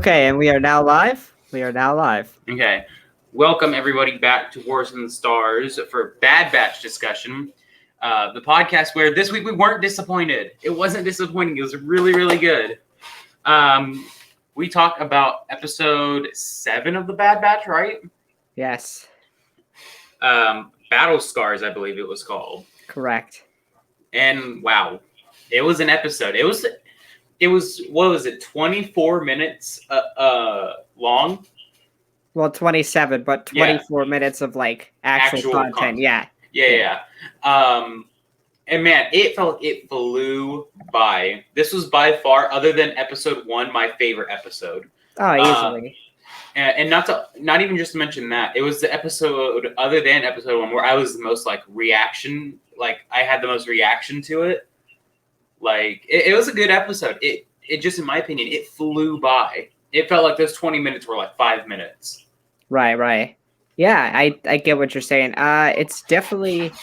Okay, and we are now live. Okay. Welcome, everybody, back to Wars in the Stars for Bad Batch discussion. The podcast where this week we weren't disappointed. It wasn't disappointing. It was really, really good. We talked about episode 7 of the Bad Batch, right? Yes. Battle Scars, I believe it was called. Correct. And wow, it was an episode. It was what was it? 24 minutes long. Well, 27, but 24 minutes of like actual content. Yeah. And man, it flew by. This was by far, other than episode 1, my favorite episode. Oh, easily. And not even just to mention that, it was the episode other than episode 1 where I was the most like I had the most reaction to it. Like it was a good episode. It just, in my opinion, it flew by. It felt like those 20 minutes were like 5 minutes. Right. Yeah, I get what you're saying. It's definitely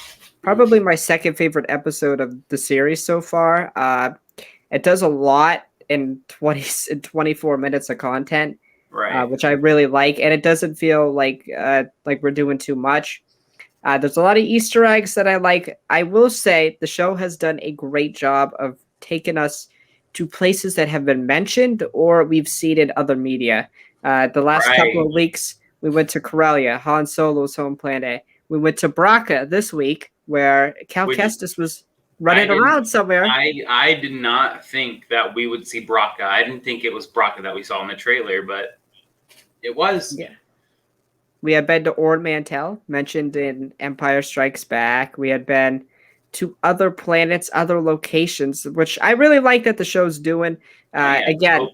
probably my second favorite episode of the series so far. It does a lot in 24 minutes of content, right? Which I really like, and it doesn't feel like we're doing too much. There's a lot of Easter eggs that I like. I will say the show has done a great job of taking us to places that have been mentioned or we've seen in other media. The last couple of weeks, we went to Corellia, Han Solo's home planet. We went to Braca this week, where Cal Kestis was running around somewhere. I did not think that we would see Braca. I didn't think it was Braca that we saw in the trailer, but it was. Yeah. We had been to Ord Mantell, mentioned in Empire Strikes Back. We had been to other planets, other locations, which I really like that the show's doing. Open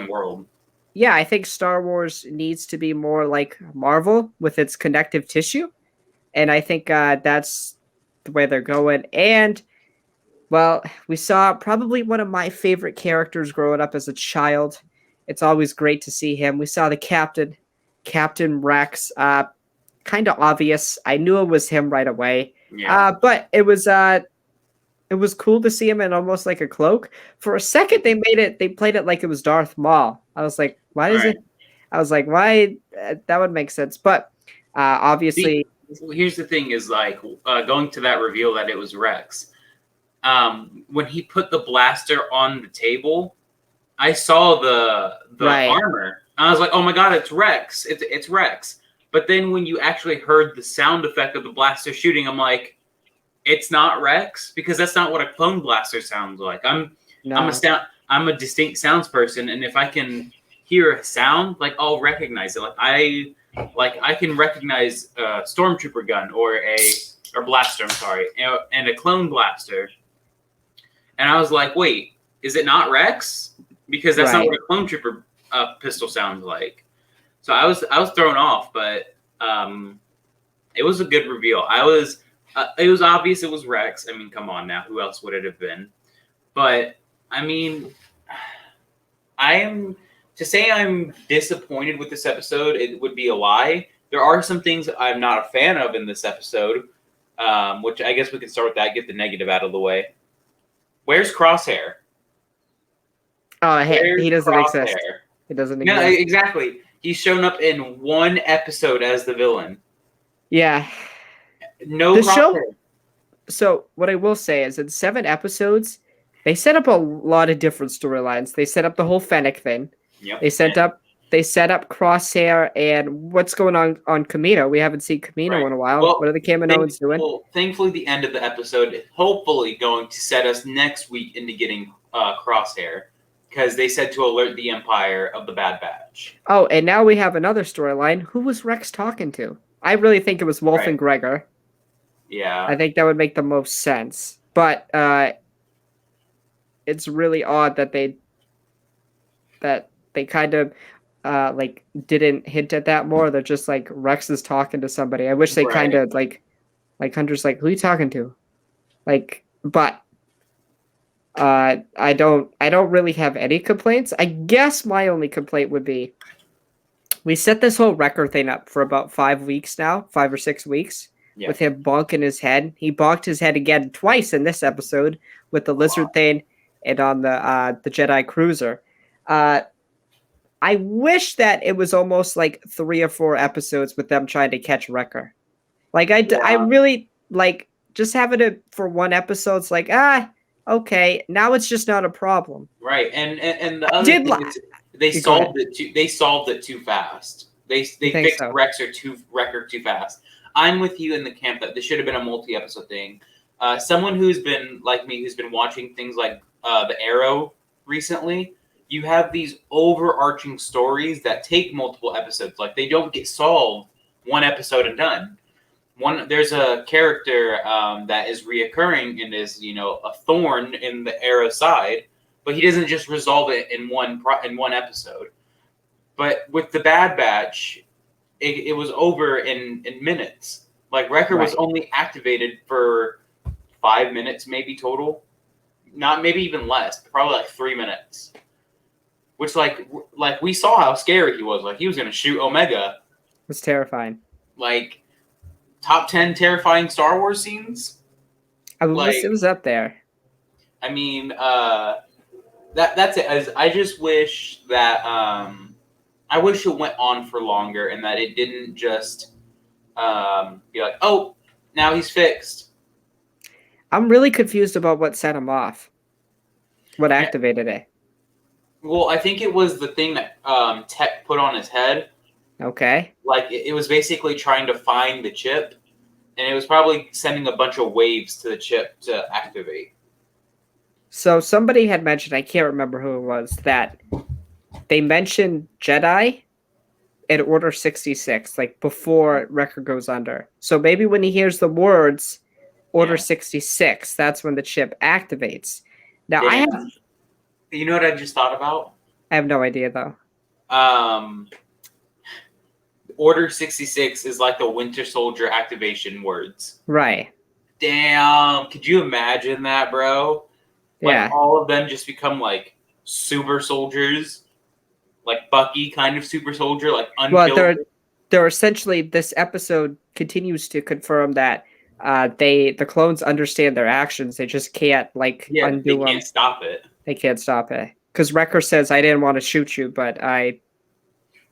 world. Yeah, I think Star Wars needs to be more like Marvel with its connective tissue. And I think that's the way they're going. And, well, we saw probably one of my favorite characters growing up as a child. It's always great to see him. We saw the Captain Rex. Kind of obvious. I knew it was him right away. Yeah. But it was cool to see him in almost like a cloak. For a second, they played it like it was Darth Maul. I was like, why is it? I was like, why? That would make sense. But obviously, here's the thing: is like going to that reveal that it was Rex. When he put the blaster on the table, I saw the armor. I was like, oh my god, it's Rex! It's Rex. But then when you actually heard the sound effect of the blaster shooting, I'm like, it's not Rex, because that's not what a clone blaster sounds like. I'm a distinct sounds person, and if I can hear a sound, like I'll recognize it. I can recognize a stormtrooper gun or blaster. I'm sorry, and a clone blaster. And I was like, wait, is it not Rex? Because that's not what a clone trooper pistol sounds like. So I was thrown off, but it was a good reveal. It was obvious it was Rex. I mean, come on now, who else would it have been? But I mean, to say I'm disappointed with this episode, it would be a lie. There are some things I'm not a fan of in this episode, which I guess we can start with that, get the negative out of the way. Where's Crosshair? Oh, he doesn't exist. He doesn't exist. No, exactly. He's shown up in one episode as the villain. Yeah. No Crosshair. Show. So what I will say is in 7 episodes, they set up a lot of different storylines. They set up the whole Fennec thing. Yep. They set up Crosshair and what's going on Kamino. We haven't seen Kamino in a while. What are the Kaminoans doing? Well, thankfully, the end of the episode is hopefully going to set us next week into getting Crosshair, because they said to alert the Empire of the Bad Batch. Oh, and now we have another storyline. Who was Rex talking to? I really think it was Wolf and Gregor. Yeah. I think that would make the most sense. But it's really odd that they kind of didn't hint at that more. They're just like, Rex is talking to somebody. I wish they kind of like Hunter's like, who are you talking to? But I don't really have any complaints. I guess my only complaint would be we set this whole Wrecker thing up for about 5 weeks now, 5 or 6 weeks, with him bonking his head. He bonked his head again twice in this episode with the lizard thing and on the Jedi cruiser. I wish that it was almost like 3 or 4 episodes with them trying to catch Wrecker. Like I Yeah. really like just having it for one episode. It's like okay, now it's just not a problem. Right, and the other Did thing is they go ahead. solved it too. They solved it too fast. They You think fixed so? Wrecker too fast. I'm with you in the camp that this should have been a multi-episode thing. Someone who's been like me, who's been watching things like the Arrow recently, you have these overarching stories that take multiple episodes. Like they don't get solved one episode and done. There's a character that is reoccurring and is a thorn in the Arrow side, but he doesn't just resolve it in one episode. But with the Bad Batch, it was over in minutes. Like Wrecker was only activated for 5 minutes, maybe total, not maybe even less, probably like 3 minutes. Which like we saw how scary he was. Like he was gonna shoot Omega. It was terrifying. Like top 10 terrifying Star Wars scenes. I mean, it was up there. I mean, that's it. I just wish that I wish it went on for longer and that it didn't just be like, oh, now he's fixed. I'm really confused about what set him off. What activated it? Well, I think it was the thing that Tech put on his head. Okay. Like it was basically trying to find the chip, and it was probably sending a bunch of waves to the chip to activate. So somebody had mentioned, I can't remember who it was, that they mentioned Jedi in Order 66, like before Wrecker goes under. So maybe when he hears the words Order 66, that's when the chip activates. Now you know what I just thought about? I have no idea though. Order 66 is like the Winter Soldier activation words. Right. Damn. Could you imagine that, bro? Like all of them just become like super soldiers. Like Bucky kind of super soldier, like unkillable. Well, they're essentially, this episode continues to confirm that the clones understand their actions. They just can't undo them. They can't stop it. They can't stop it. Because Wrecker says, I didn't want to shoot you, but I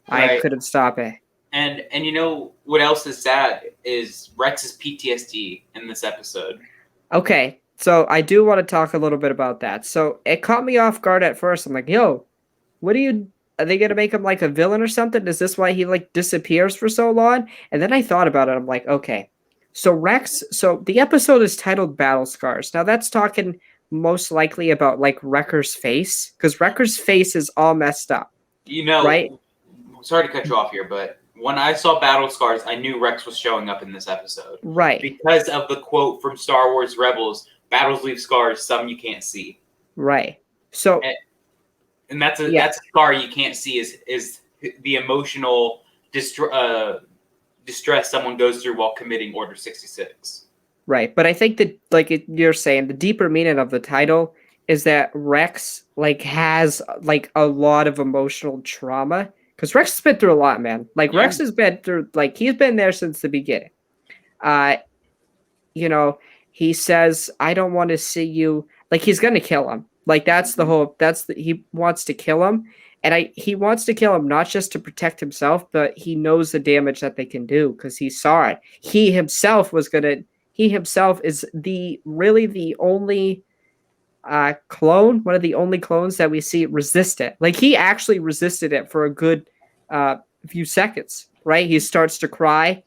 couldn't stop it. And you know what else is sad is Rex's PTSD in this episode. Okay, so I do want to talk a little bit about that. So it caught me off guard at first. I'm like, yo, are they going to make him like a villain or something? Is this why he like disappears for so long? And then I thought about it. I'm like, okay, so the episode is titled Battle Scars. Now that's talking most likely about like Wrecker's face, because Wrecker's face is all messed up. Right? Sorry to cut you off here, but when I saw Battle Scars, I knew Rex was showing up in this episode. Right. Because of the quote from Star Wars Rebels, battles leave scars, some you can't see. Right. So and that's a scar you can't see is the emotional distress someone goes through while committing Order 66. Right. But I think that you're saying, the deeper meaning of the title is that Rex has a lot of emotional trauma. Because Rex has been through a lot, man. Rex has been through, he's been there since the beginning. He says, I don't want to see you. He's going to kill him. That's the whole, he wants to kill him. And he wants to kill him not just to protect himself, but he knows the damage that they can do because he saw it. He himself is the only clone, one of the only clones that we see resist it. He actually resisted it for a good few seconds, right? He starts to cry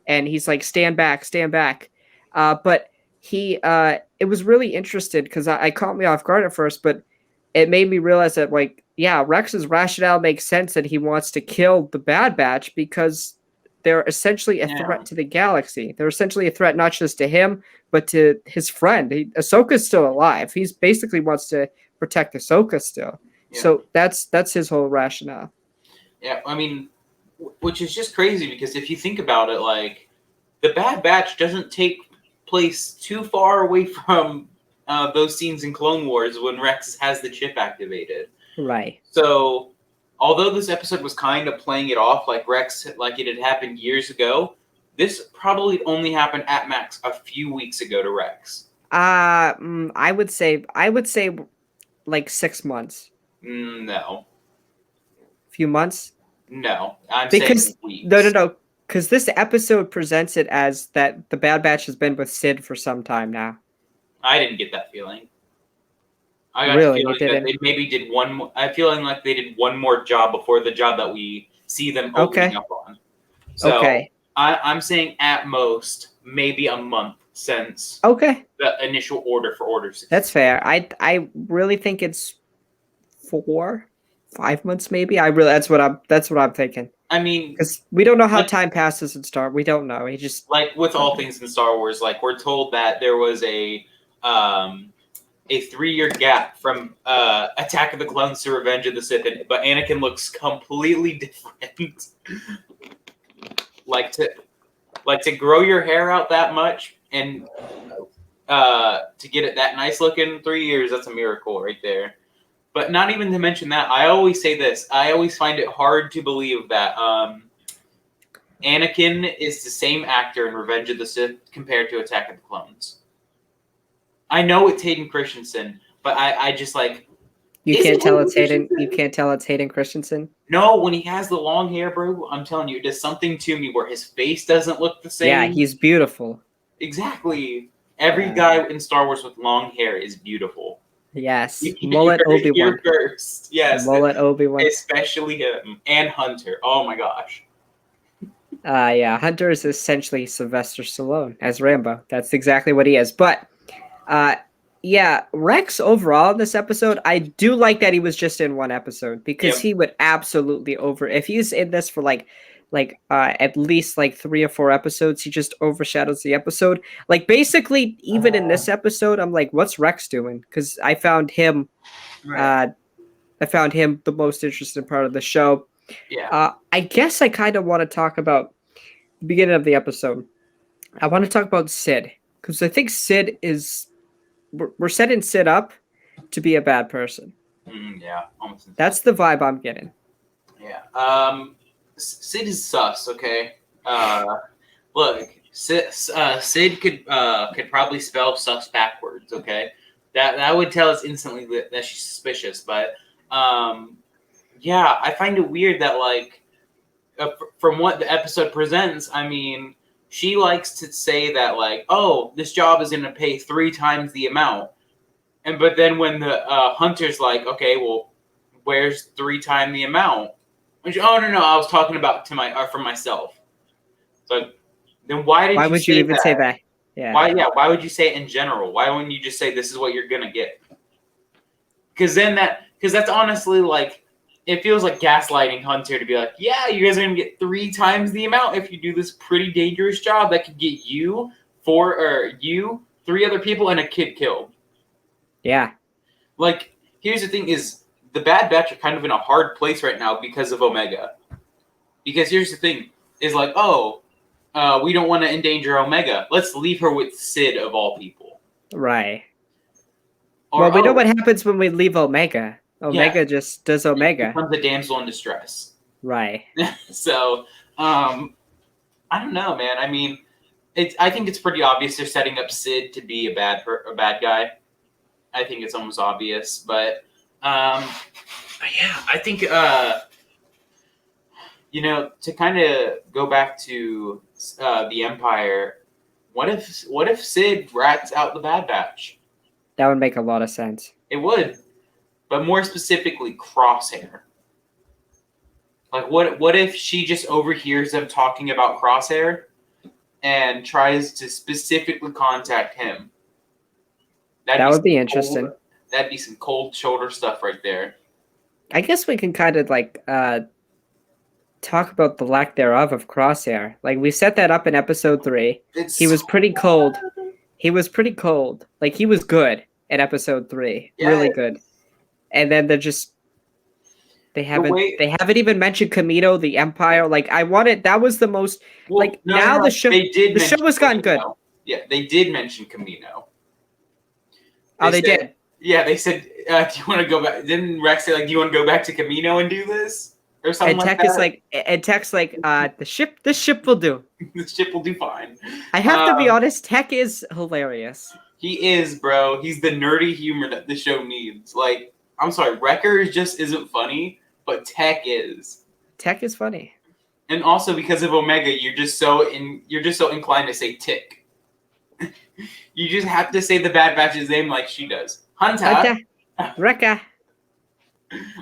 and he's like, stand back. But it was really interesting because I caught me off guard at first, but it made me realize that Rex's rationale makes sense that he wants to kill the Bad Batch because they're essentially a threat to the galaxy. They're essentially a threat not just to him, but to his friend. Ahsoka's still alive. He's basically wants to protect Ahsoka still. Yeah. So that's his whole rationale. Yeah, I mean, which is just crazy because if you think about it, the Bad Batch doesn't take place too far away from those scenes in Clone Wars when Rex has the chip activated. Right. So, although this episode was kind of playing it off like Rex, like it had happened years ago, this probably only happened at max a few weeks ago to Rex. I would say 6 months. No. few months? No, I'm Because saying weeks. no. Because this episode presents it as that the Bad Batch has been with Sid for some time now. I didn't get that feeling. I got Really? the feeling that they maybe did one more. I feeling like they did one more job before the job that we see them opening up on. So Okay. I'm saying at most maybe a month since Okay. the initial order for Order 66. That's fair. I really think it's 4-5 months maybe. That's what I'm thinking. I mean, because we don't know how time passes in Star. We don't know. He just like with all things in Star Wars, like we're told that there was a 3-year gap from Attack of the Clones to Revenge of the Sith, but Anakin looks completely different. like to grow your hair out that much and to get it that nice looking 3 years, that's a miracle right there. But not even to mention that, I always say this. I always find it hard to believe that Anakin is the same actor in Revenge of the Sith compared to Attack of the Clones. I know it's Hayden Christensen, but I just like... You can't tell it's Hayden. You can't tell it's Hayden Christensen. No, when he has the long hair, bro, I'm telling you, it does something to me where his face doesn't look the same. Yeah, he's beautiful. Exactly. Every guy in Star Wars with long hair is beautiful. Yes, mullet Obi-Wan. First. Yes, mullet Obi-Wan. Especially him and Hunter. Oh my gosh. Yeah, Hunter is essentially Sylvester Stallone as Rambo. That's exactly what he is. But, yeah, Rex overall in this episode, I do like that he was just in one episode because he would absolutely if he's in this for at least like 3 or 4 episodes, he just overshadows the episode. Like basically, even in this episode, I'm like, what's Rex doing? Because I found him, the most interesting part of the show. Yeah. I guess I kind of want to talk about the beginning of the episode. I want to talk about Sid because I think Sid is we're setting Sid up to be a bad person. Yeah, almost. That's the vibe I'm getting. Yeah. Sid is sus. Okay. Look, Sid could probably spell sus backwards. Okay. That would tell us instantly that she's suspicious. But yeah, I find it weird that like from what the episode presents, I mean, she likes to say that like, oh, this job is going to pay 3 times the amount, but then when the Hunter's like, okay, well, where's 3 times the amount? Oh no, I was talking about for myself. So then why would you even say that? Yeah. Why would you say it in general? Why wouldn't you just say this is what you're gonna get? Because that's honestly like, it feels like gaslighting Hunter to be like, yeah, you guys are gonna get 3 times the amount if you do this pretty dangerous job that could get you 3 other people and a kid killed. Yeah. Like, here's the thing is, the Bad Batch are kind of in a hard place right now because of Omega. Because here's the thing, is like, we don't want to endanger Omega. Let's leave her with Sid of all people. Right. Or, we know what happens when we leave Omega. Omega just does Omega. Becomes a damsel in distress. Right. So, I don't know, man. I mean, I think it's pretty obvious they're setting up Sid to be a bad guy. I think it's almost obvious, but yeah, I think to kind of go back to the Empire, what if Sid rats out the Bad Batch? That would make a lot of sense. It would, but more specifically, Crosshair. Like, what if she just overhears them talking about Crosshair and tries to specifically contact him? That would be interesting. That'd be some cold shoulder stuff right there. I guess we can kind of like talk about the lack thereof of Crosshair. Like, we set that up in episode 3. He was pretty cold. Like, he was good in episode 3. Yeah. Really good. And then they haven't even mentioned Kamino, the Empire. Like, that was the most the show has gotten good. Yeah, they did mention Kamino. They did. Yeah, they said, "Do you want to go back?" Didn't Rex say, "Do you want to go back to Kamino and do this?" Or something like that? Tech's like, this ship will do. The ship will do fine. I have to be honest, Tech is hilarious. He is, bro. He's the nerdy humor that the show needs. Like, I'm sorry, Wrecker just isn't funny, but Tech is. Tech is funny. And also because of Omega, you're just so inclined to say Tick. You just have to say the Bad Batch's name like she does. Hunter. Rekka.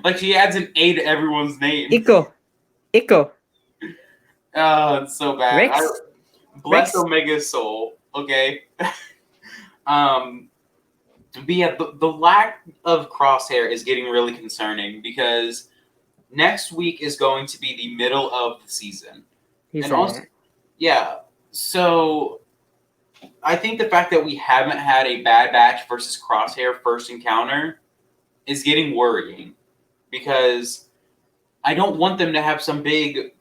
Like she adds an A to everyone's name. Iko. Oh, it's so bad. Rex. Bless Rex. Omega's soul. Okay. But yeah, the lack of Crosshair is getting really concerning because next week is going to be the middle of the season. He's and also, yeah. So I think the fact that we haven't had a Bad Batch versus Crosshair first encounter is getting worrying because I don't want them to have some big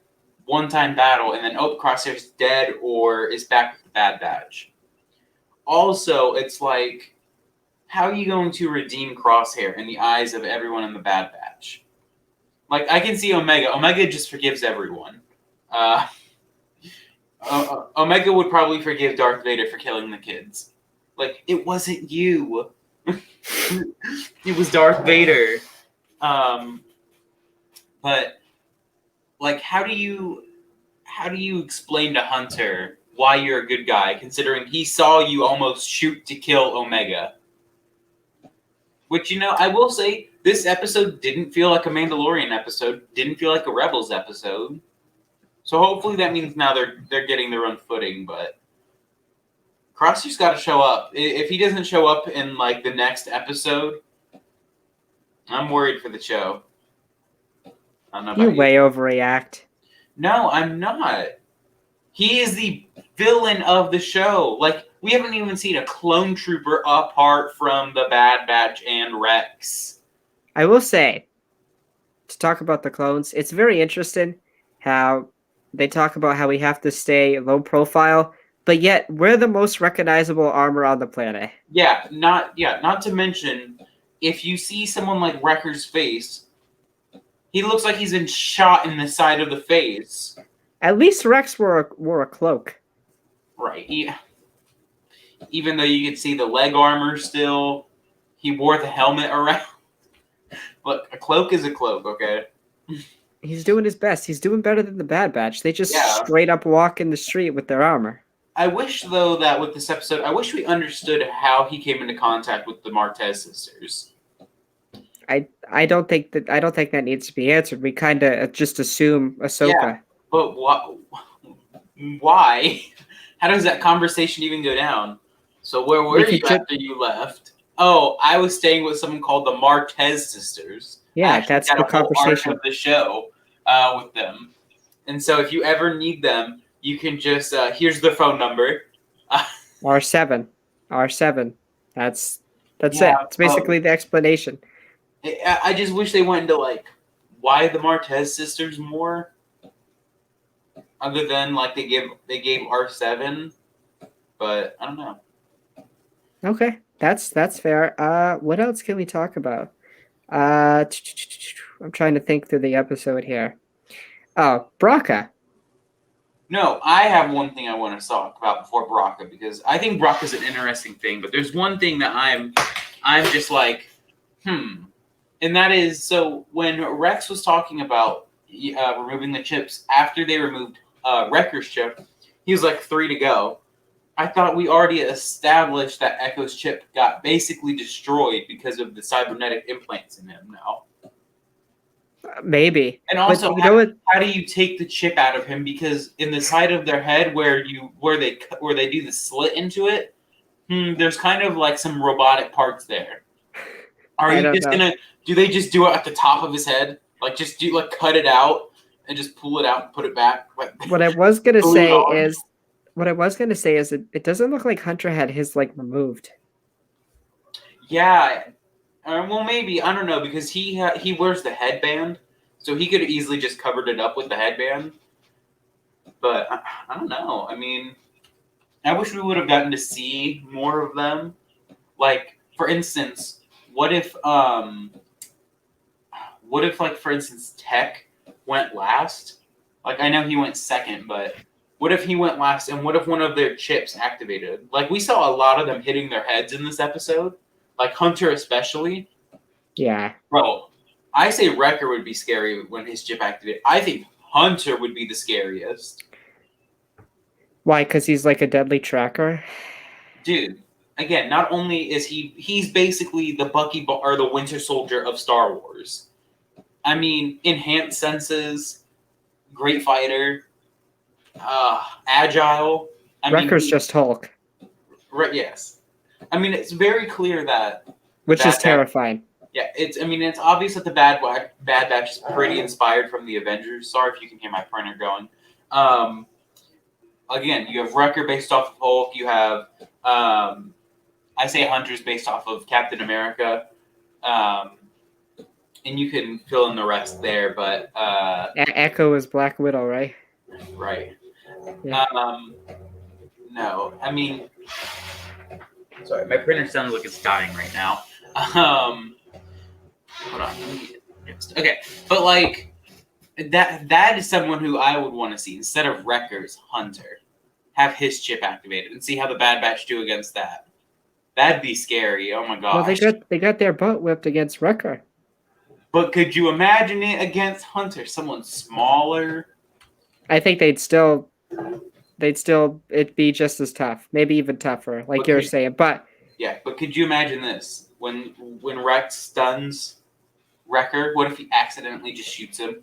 one-time battle and then Crosshair's dead or is back with the Bad Batch. Also, it's like, how are you going to redeem Crosshair in the eyes of everyone in the Bad Batch? Like, I can see Omega. Omega just forgives everyone. Omega would probably forgive Darth Vader for killing the kids. Like, it wasn't you. It was Darth Vader. But, like, how do you explain to Hunter why you're a good guy, considering he saw you almost shoot to kill Omega? Which, I will say, this episode didn't feel like a Mandalorian episode, didn't feel like a Rebels episode. So hopefully that means now they're getting their own footing, but Crosshair's got to show up. If he doesn't show up in, like, the next episode, I'm worried for the show. I don't know about you. Way overreact. No, I'm not. He is the villain of the show. Like, we haven't even seen a clone trooper apart from the Bad Batch and Rex. I will say, to talk about the clones, it's very interesting how they talk about how we have to stay low profile, but yet we're the most recognizable armor on the planet. Yeah, not to mention, if you see someone like Wrecker's face, he looks like he's been shot in the side of the face. At least Rex wore a cloak. Right. Even though you could see the leg armor still, he wore the helmet around. Look, a cloak is a cloak, okay? He's doing his best. He's doing better than the Bad Batch. They just straight up walk in the street with their armor. I wish, though, that with this episode, I wish we understood how he came into contact with the Martez sisters. I don't think that needs to be answered. We kind of just assume Ahsoka. Yeah, but why? How does that conversation even go down? So where were you after you left? Oh, I was staying with someone called the Martez sisters. Yeah, that's the conversation of the show with them. And so if you ever need them, you can just here's their phone number. R7. That's it. It's basically the explanation. I just wish they went into, like, why the Martez sisters more, other than, like, they gave R7, but I don't know. Okay, that's fair. What else can we talk about? I'm trying to think through the episode here. Oh, Braca. No, I have one thing I want to talk about before Braca, because I think Braca is an interesting thing, but there's one thing that I'm just like, And that is, so when Rex was talking about removing the chips, after they removed Wrecker's chip, he was like 3 to go. I thought we already established that Echo's chip got basically destroyed because of the cybernetic implants in him now. Maybe. And also, how do you take the chip out of him? Because in the side of their head where they do the slit into it, there's kind of like some robotic parts there. Do they just do it at the top of his head? Like, just cut it out and just pull it out and put it back? What I was gonna say is it doesn't look like Hunter had his, like, removed. Yeah. Well, maybe. I don't know, because he wears the headband, so he could have easily just covered it up with the headband. But I don't know. I mean, I wish we would have gotten to see more of them. Like, for instance, what if like, for instance, Tech went last? Like, I know he went second, but what if he went last, and what if one of their chips activated? Like, we saw a lot of them hitting their heads in this episode, like Hunter especially. Yeah. Bro, I say Wrecker would be scary when his chip activated. I think Hunter would be the scariest. Why? Because he's like a deadly tracker. Dude, again, not only is he's basically the or the Winter Soldier of Star Wars. I mean, enhanced senses, great fighter, agile. Wrecker's just Hulk. Right, yes. I mean, it's very clear that... Which is terrifying. Yeah, it's obvious that the Bad Batch is pretty inspired from the Avengers. Sorry if you can hear my printer going. Again, you have Wrecker based off of Hulk. You have, I say Hunter's based off of Captain America. And you can fill in the rest there, but... Echo is Black Widow, right? Right. Yeah. No, I mean... Sorry, my printer sounds like it's dying right now. Hold on. Okay, but like that is someone who I would want to see instead of Wrecker's Hunter. Have his chip activated and see how the Bad Batch do against that. That'd be scary. Oh my gosh. Well, they got their butt whipped against Wrecker. But could you imagine it against Hunter? Someone smaller. I think it'd be just as tough, maybe even tougher, like you're saying. But yeah, but could you imagine this when Rex stuns Wrecker? What if he accidentally just shoots him?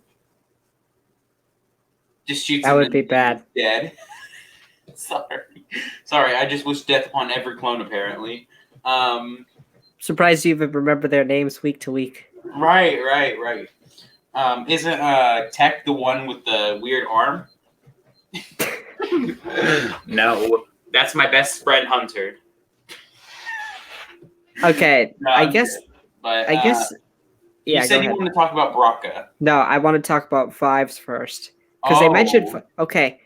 Just shoots him. That would be bad. Dead. Sorry. I just wish death upon every clone. Apparently. Surprised you even remember their names week to week. Right. Isn't Tech the one with the weird arm? No, that's my best friend Hunter. Okay, no, I guess. You said you want to talk about Braca. No, I want to talk about Fives first because they mentioned. Okay,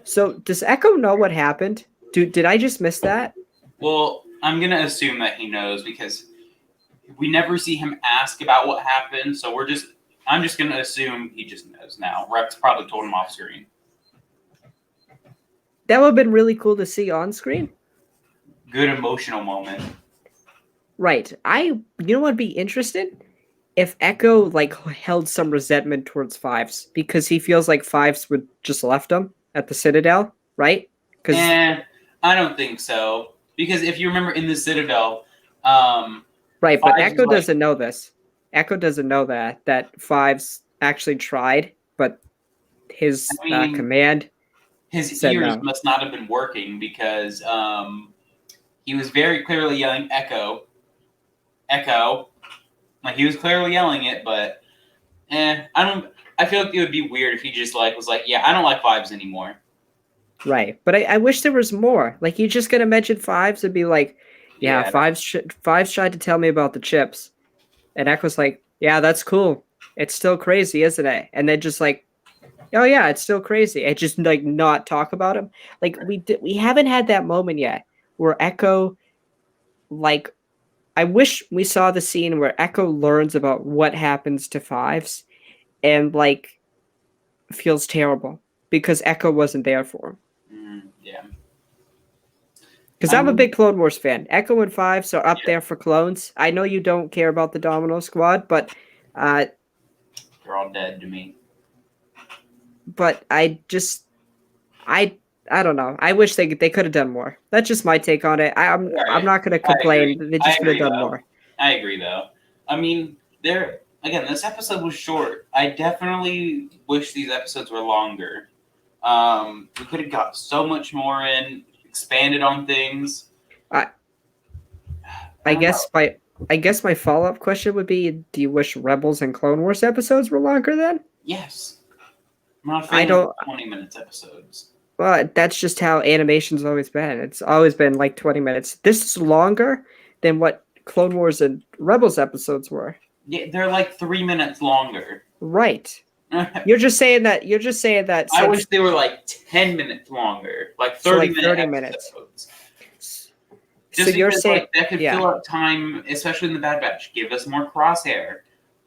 so does Echo know what happened? Did I just miss that? Well, I'm gonna assume that he knows because we never see him ask about what happened. So I'm just gonna assume he just knows now. Rex probably told him off screen. That would have been really cool to see on screen. Good emotional moment. Right. You know what would be interesting? If Echo held some resentment towards Fives because he feels like Fives would just left him at the Citadel, right? I don't think so. Because if you remember in the Citadel, right, but Echo doesn't know this. Echo doesn't know that Fives actually tried, but his command. His ears must not have been working because he was very clearly yelling Echo. Like he was clearly yelling it, but I feel like it would be weird if he just was like, yeah, I don't like Fives anymore. Right, but I wish there was more. Like you're just gonna mention Fives and be like, yeah Fives tried to tell me about the chips, and Echo's like, yeah, that's cool. It's still crazy, isn't it? And then just like, oh yeah, it's still crazy. And just not talk about him. Like we haven't had that moment yet where Echo, I wish we saw the scene where Echo learns about what happens to Fives, and feels terrible because Echo wasn't there for him. Yeah. Because I'm a big Clone Wars fan. Echo and Fives are up there for clones. I know you don't care about the Domino Squad, but they're all dead to me. But I don't know. I wish they could have done more. That's just my take on it. I'm not going to complain. They just could have done more. I agree, though. I mean, this episode was short. I definitely wish these episodes were longer. We could have got so much more in, expanded on things. I guess my follow-up question would be: do you wish Rebels and Clone Wars episodes were longer then? Yes. I'm not a fan of 20 minutes episodes. Well, that's just how animation's always been. It's always been 20 minutes. This is longer than what Clone Wars and Rebels episodes were. Yeah, they're 3 minutes longer. Right. You're just saying that. I wish they were 10 minutes longer, 30 minutes. Episodes. Just so you're saying that could fill up time, especially in the Bad Batch. Give us more Crosshair.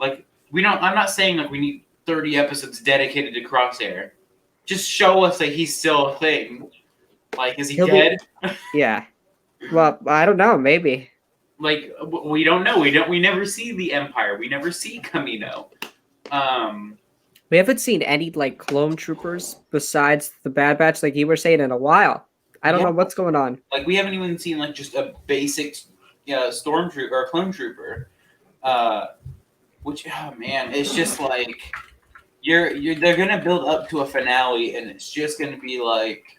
I'm not saying we need 30 episodes dedicated to Crosshair. Just show us that he's still a thing. Is he dead? Yeah. Well, I don't know. Maybe. like we don't know. We never see the Empire. We never see Kamino. We haven't seen any like clone troopers besides the Bad Batch, like you were saying, in a while. I don't know what's going on. Like we haven't even seen like just a basic stormtrooper or clone trooper. Which oh man, it's just like they're gonna build up to a finale, and it's just gonna be like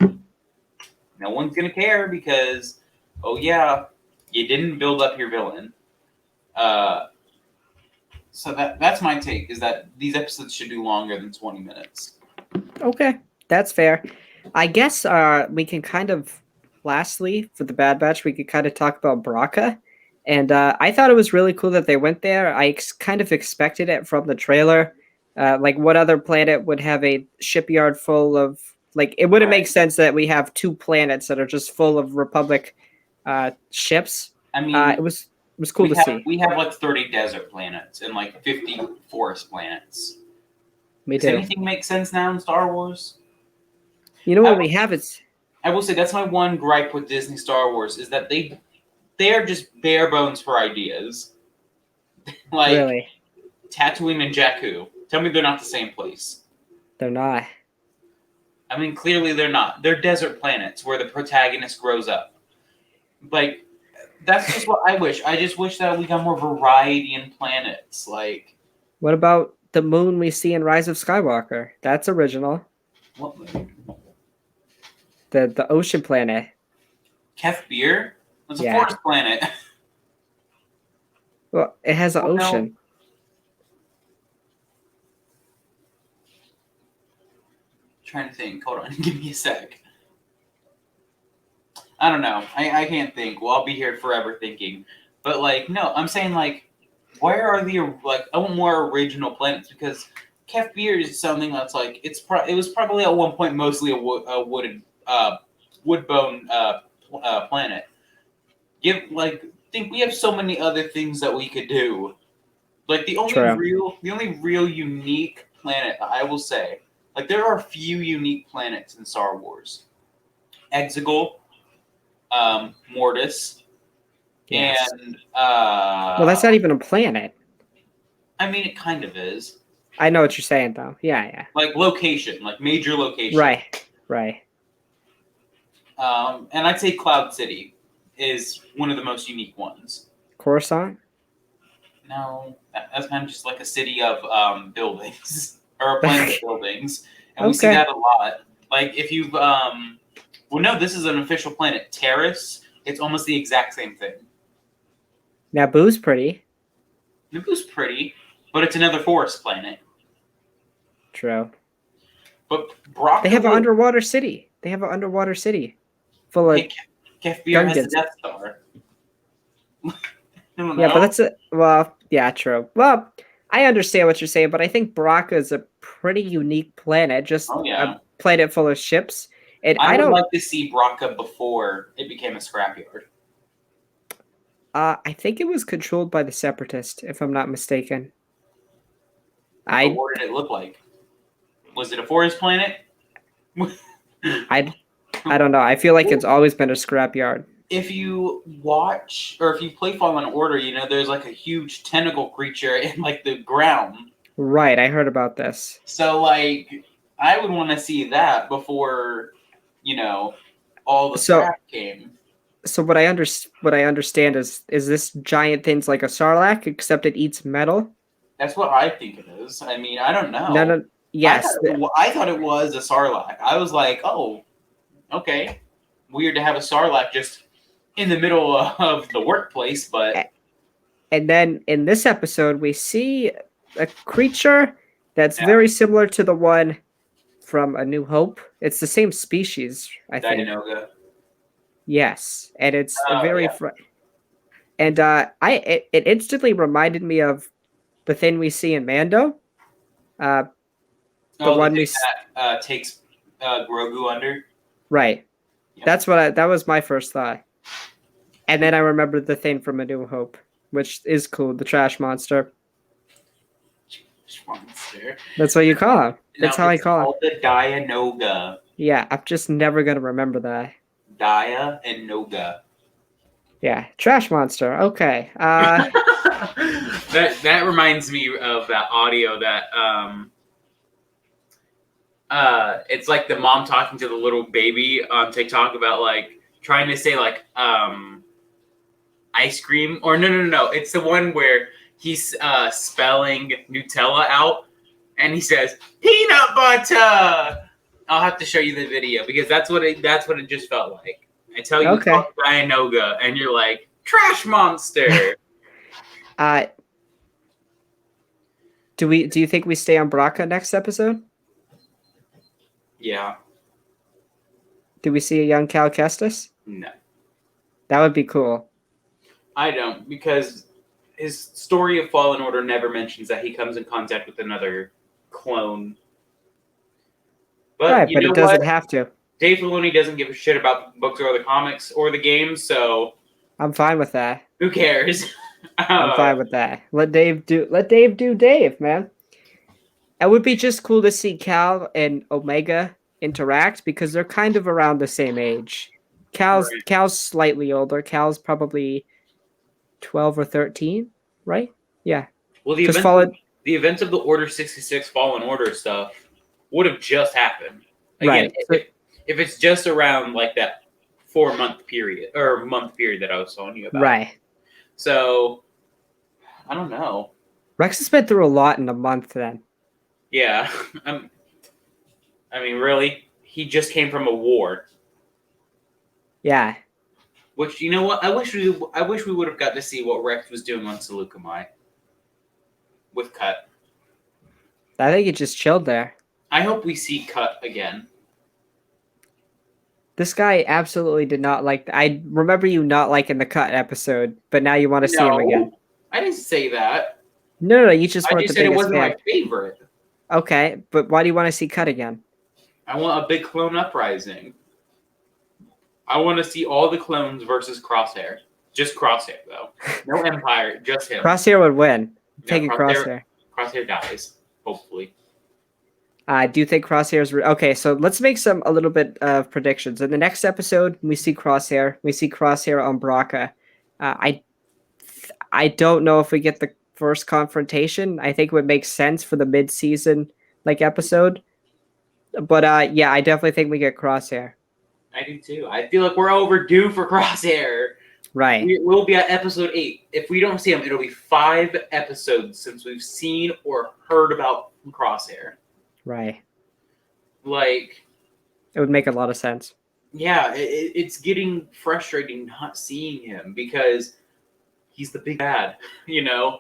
no one's gonna care because oh yeah, you didn't build up your villain. So that's my take, is that these episodes should be longer than 20 minutes. Okay, that's fair. I guess we can kind of, lastly, for the Bad Batch, we could kind of talk about Braca. And I thought it was really cool that they went there. I kind of expected it from the trailer. Like, what other planet would have a shipyard full of... Like, it wouldn't make sense that we have 2 planets that are just full of Republic ships. I mean... it was cool to see. We have like 30 desert planets and like 50 forest planets. Does anything make sense now in Star Wars? You know what we have is... I will say that's my one gripe with Disney Star Wars, is that they are just bare bones for ideas. Like really? Tatooine and Jakku. Tell me they're not the same place. They're not. I mean, clearly they're not. They're desert planets where the protagonist grows up. Like, that's just what I wish. I just wish that we got more variety in planets. Like, what about the moon we see in Rise of Skywalker? That's original. What moon? The ocean planet. Kef Bir? It's a forest planet. Well, it has an ocean. No. Trying to think. Hold on. Give me a sec. I don't know. I can't think. Well, I'll be here forever thinking. But, like, no. I'm saying, like, where are the, like, I want more original planets, because Kef Bir is something that's, like, it was probably at one point mostly a wooded, wood-bone planet. Think we have so many other things that we could do. Like, the only real unique planet, I will say, like, there are a few unique planets in Star Wars. Exegol, Mortis, yes. and well, that's not even a planet. I mean, it kind of is. I know what you're saying, though. Yeah. Like location, like major location. Right. And I'd say Cloud City is one of the most unique ones. Coruscant? No, that's kind of just like a city of buildings or a planet of buildings, and we see that a lot. Like if you've well, no, this is an official planet, Terrace. It's almost the exact same thing. Naboo's pretty. Naboo's pretty, but it's another forest planet. True. But Brock, they have an underwater city. Full of Kef Bir has a Death Star. Yeah, but true. Well, I understand what you're saying, but I think Braca is a pretty unique planet. Just a planet full of ships. And I would like to see Braca before it became a scrapyard. I think it was controlled by the Separatists, if I'm not mistaken. What did it look like? Was it a forest planet? I don't know. I feel like it's always been a scrapyard. If you watch or if you play Fallen Order, you know there's like a huge tentacle creature in like the ground. Right, I heard about this. So like I would want to see that before, all the scrap came. So what I understand is this giant thing's like a Sarlacc, except it eats metal? That's what I think it is. I mean, I don't know. No. Yes. I thought it was a Sarlacc. I was like, oh, okay. Weird to have a Sarlacc just in the middle of the workplace, but... And then in this episode, we see a creature that's very similar to the one from A New Hope. It's the same species, I think. Dianoga. Yes, and it's and it instantly reminded me of the thing we see in Mando. The one that takes Grogu under. Right. Yeah. That was my first thought. And then I remembered the thing from A New Hope, which is cool, the trash monster. Trash monster. That's what you call him. That's how I call him. The Dianoga. Yeah, I'm just never gonna remember that. Dia and Noga. Yeah, trash monster. Okay. That reminds me of that audio that it's like the mom talking to the little baby on TikTok about like trying to say like ice cream, or no, it's the one where he's spelling Nutella out and he says peanut butter. I'll have to show you the video because that's what it just felt like. I tell you, Okay. Dianoga, and you're like trash monster. Do you think we stay on Baraka next episode? Yeah. Do we see a young Cal Kestis? No. That would be cool. I don't, because his story of Fallen Order never mentions that he comes in contact with another clone. But Right, you but know it doesn't what? have to. Dave Filoni doesn't give a shit about the books or the comics or the games, so I'm fine with that. who cares? I'm fine with that. Let Dave do Dave, man. It would be just cool to see Cal and Omega interact because they're kind of around the same age. Cal's slightly older. Cal's probably 12 or 13, right? Yeah. Well, the events of the Order 66 Fallen Order stuff would have just happened. Again, right. If it's just around like that 4-month period or month period that I was telling you about. Right. So, I don't know. Rex has been through a lot in a month then. Yeah. I mean, really? He just came from a war. Yeah. Which, you know what? I wish we would have got to see what Rex was doing on Seleucami with Cut. I think he just chilled there. I hope we see Cut again. This guy absolutely did not like. I remember you not liking the Cut episode, but now you want to see him again. I didn't say that. No, you just weren't the biggest fan. I just said it wasn't my favorite. Okay, but why do you want to see Cut again? I want a big clone uprising. I want to see all the clones versus Crosshair. Just Crosshair, though. No Empire, just him. Crosshair would win. No, Take a Crosshair. Crosshair dies, hopefully. Do you think Crosshair's... Okay, so let's make a little bit of predictions. In the next episode, we see Crosshair. We see Crosshair on Baraka. I don't know if we get the first confrontation. I think it would make sense for the mid-season episode. But yeah, I definitely think we get Crosshair. I do too. I feel like we're overdue for Crosshair. Right. We'll be at episode 8. If we don't see him, it'll be 5 episodes since we've seen or heard about Crosshair. Right. Like, it would make a lot of sense. Yeah, it's getting frustrating not seeing him because he's the big bad. You know,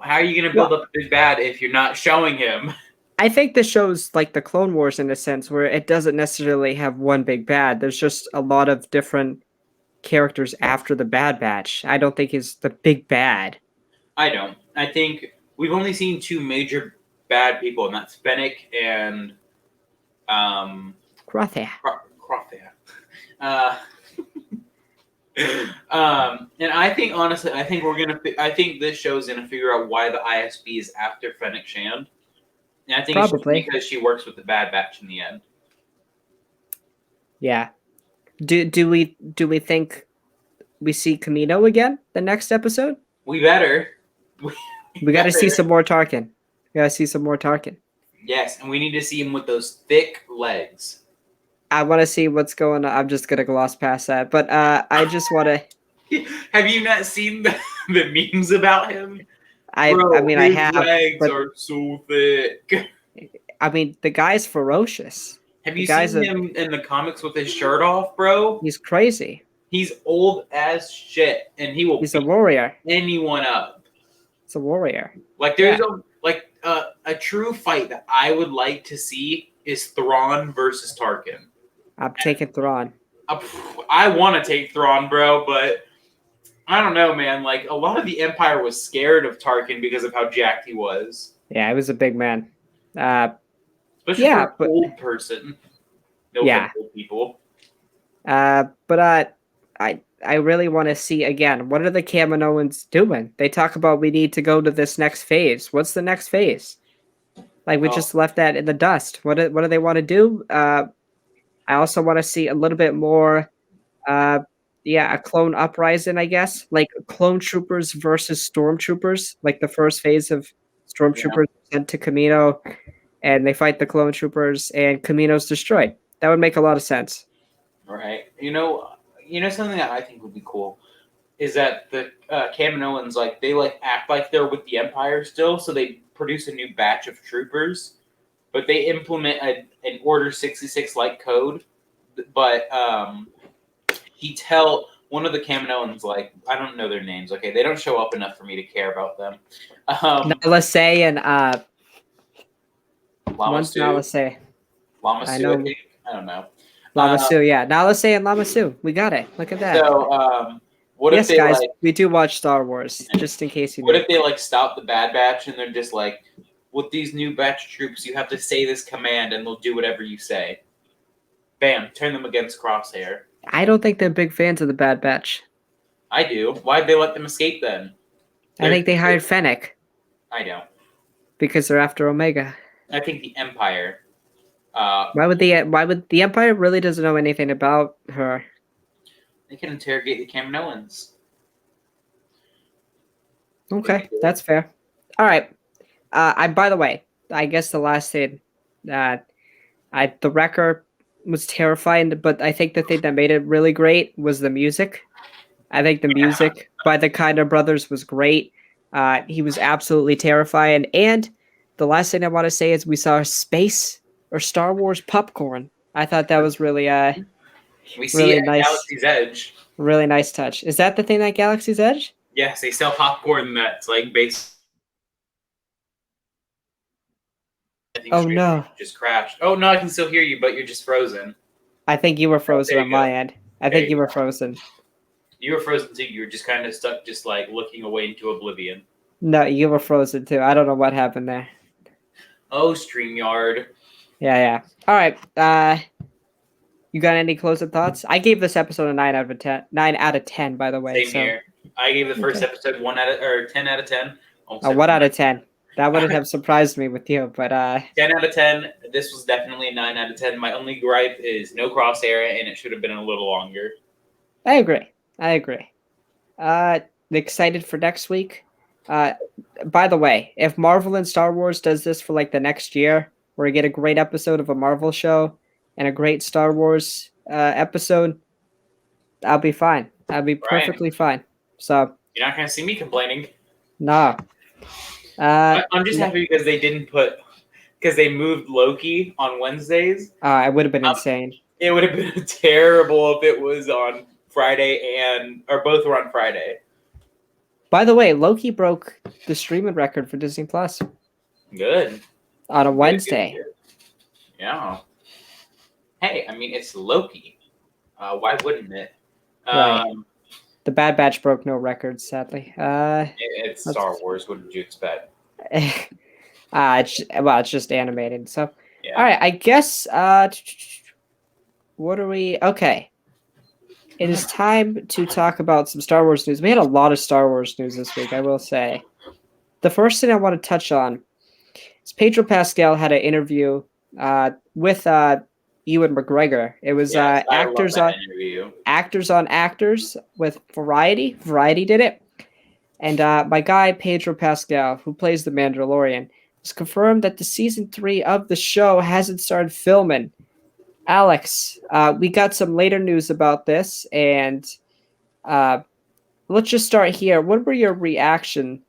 how are you going to build up the big bad if you're not showing him? I think this shows like the Clone Wars in a sense where it doesn't necessarily have one big bad. There's just a lot of different characters after the Bad Batch. I don't think it's the big bad. I don't. I think we've only seen 2 major bad people, and that's Fennec and Crosshair. Crosshair. And I think honestly, I think this show's gonna figure out why the ISB is after Fennec Shand. And I think it's because she works with the Bad Batch in the end. Yeah. Do we think we see Kamino again the next episode? We better. We got to see some more Tarkin. We got to see some more Tarkin. Yes, and we need to see him with those thick legs. I want to see what's going on. I'm just gonna gloss past that, but I just want to. Have you not seen the memes about him? I mean, I have. Legs are so thick. I mean, the guy's ferocious. Have you seen him in the comics with his shirt off, bro? He's crazy. He's old as shit, and he's a warrior. Anyone up? It's a warrior. Like there's a true fight that I would like to see is Thrawn versus Tarkin. I'm taking Thrawn. I want to take Thrawn, bro, but I don't know, man. Like, a lot of the Empire was scared of Tarkin because of how jacked he was. Yeah, he was a big man. Especially for an old person. No old people. But I really want to see, again, what are the Kaminoans doing? They talk about we need to go to this next phase. What's the next phase? Like, we just left that in the dust. What do they want to do? I also want to see a little bit more, yeah, a clone uprising, I guess, like clone troopers versus stormtroopers, like the first phase of Yeah. stormtroopers sent to Kamino, and they fight the clone troopers, and Kamino's destroyed. That would make a lot of sense. Right. You know something that I think would be cool is that the Kaminoans like they like act like they're with the Empire still, so they produce a new batch of troopers, but they implement an Order 66 like code. But he tell one of the Kaminoans like I don't know their names. Okay, they don't show up enough for me to care about them. Nala Se and Lama one's Su, Nala Se. Lama I Su, I know think. I don't know. Lama Su, yeah. Nala Se and Lama Su. We got it. Look at that. So what if Yes, they guys, like? we do watch Star Wars, just in case you What knew. if they like stop the Bad Batch and they're just like, with these new batch of troops, you have to say this command and they'll do whatever you say. Bam, turn them against Crosshair. I don't think they're big fans of the Bad Batch. I do. Why'd they let them escape then? I think they hired Fennec I don't. because they're after Omega. I think the Empire. Why would the Empire really doesn't know anything about her? They can interrogate the Kaminoans. Okay, that's fair. All right. By the way, I guess the last thing that the Wrecker was terrifying, but I think the thing that made it really great was the music. I think the music by the Kinder Brothers was great. He was absolutely terrifying. And the last thing I want to say is we saw space or Star Wars popcorn. I thought that was really we see really it at nice. Galaxy's Edge. Really nice touch. Is that the thing at Galaxy's Edge? Yes, they sell popcorn that's like based. I think Oh no! Just crashed. Oh no, I can still hear you, but you're just frozen. I think you were frozen you on my end. I think you were frozen. You were frozen too. You were just kind of stuck, just like looking away into oblivion. No, you were frozen too. I don't know what happened there. Oh, StreamYard. Yeah. All right. You got any closing thoughts? I gave this episode a 9 out of 10. 9 out of 10, by the way. Same here. I gave the first episode 10 out of 10. Oh, 1 out of 10. That wouldn't have surprised me with you, but 10 out of 10. This was definitely a 9 out of 10. My only gripe is no Crosshair, and it should have been a little longer. I agree. Excited for next week. By the way, if Marvel and Star Wars does this for like the next year, where we get a great episode of a Marvel show and a great Star Wars episode, I'll be fine. I'll be perfectly fine. So you're not gonna see me complaining. No. I'm just happy because they moved Loki on Wednesdays. It would have been insane. It would have been terrible if it was on Friday or both were on Friday. By the way, Loki broke the streaming record for Disney Plus. Good. On a Wednesday. Good. Yeah. Hey, I mean, it's Loki. Why wouldn't it? Right. The Bad Batch broke no records, sadly. It's Star Wars. What did you expect? It's just animated. So, yeah. All right. I guess. What are we? Okay. It is time to talk about some Star Wars news. We had a lot of Star Wars news this week, I will say. The first thing I want to touch on is Pedro Pascal had an interview with Ewan McGregor. It was actors on actors with Variety. Variety did it. And my guy, Pedro Pascal, who plays the Mandalorian, has confirmed that the season 3 of the show hasn't started filming. Alex, we got some later news about this, and let's just start here. What were your reaction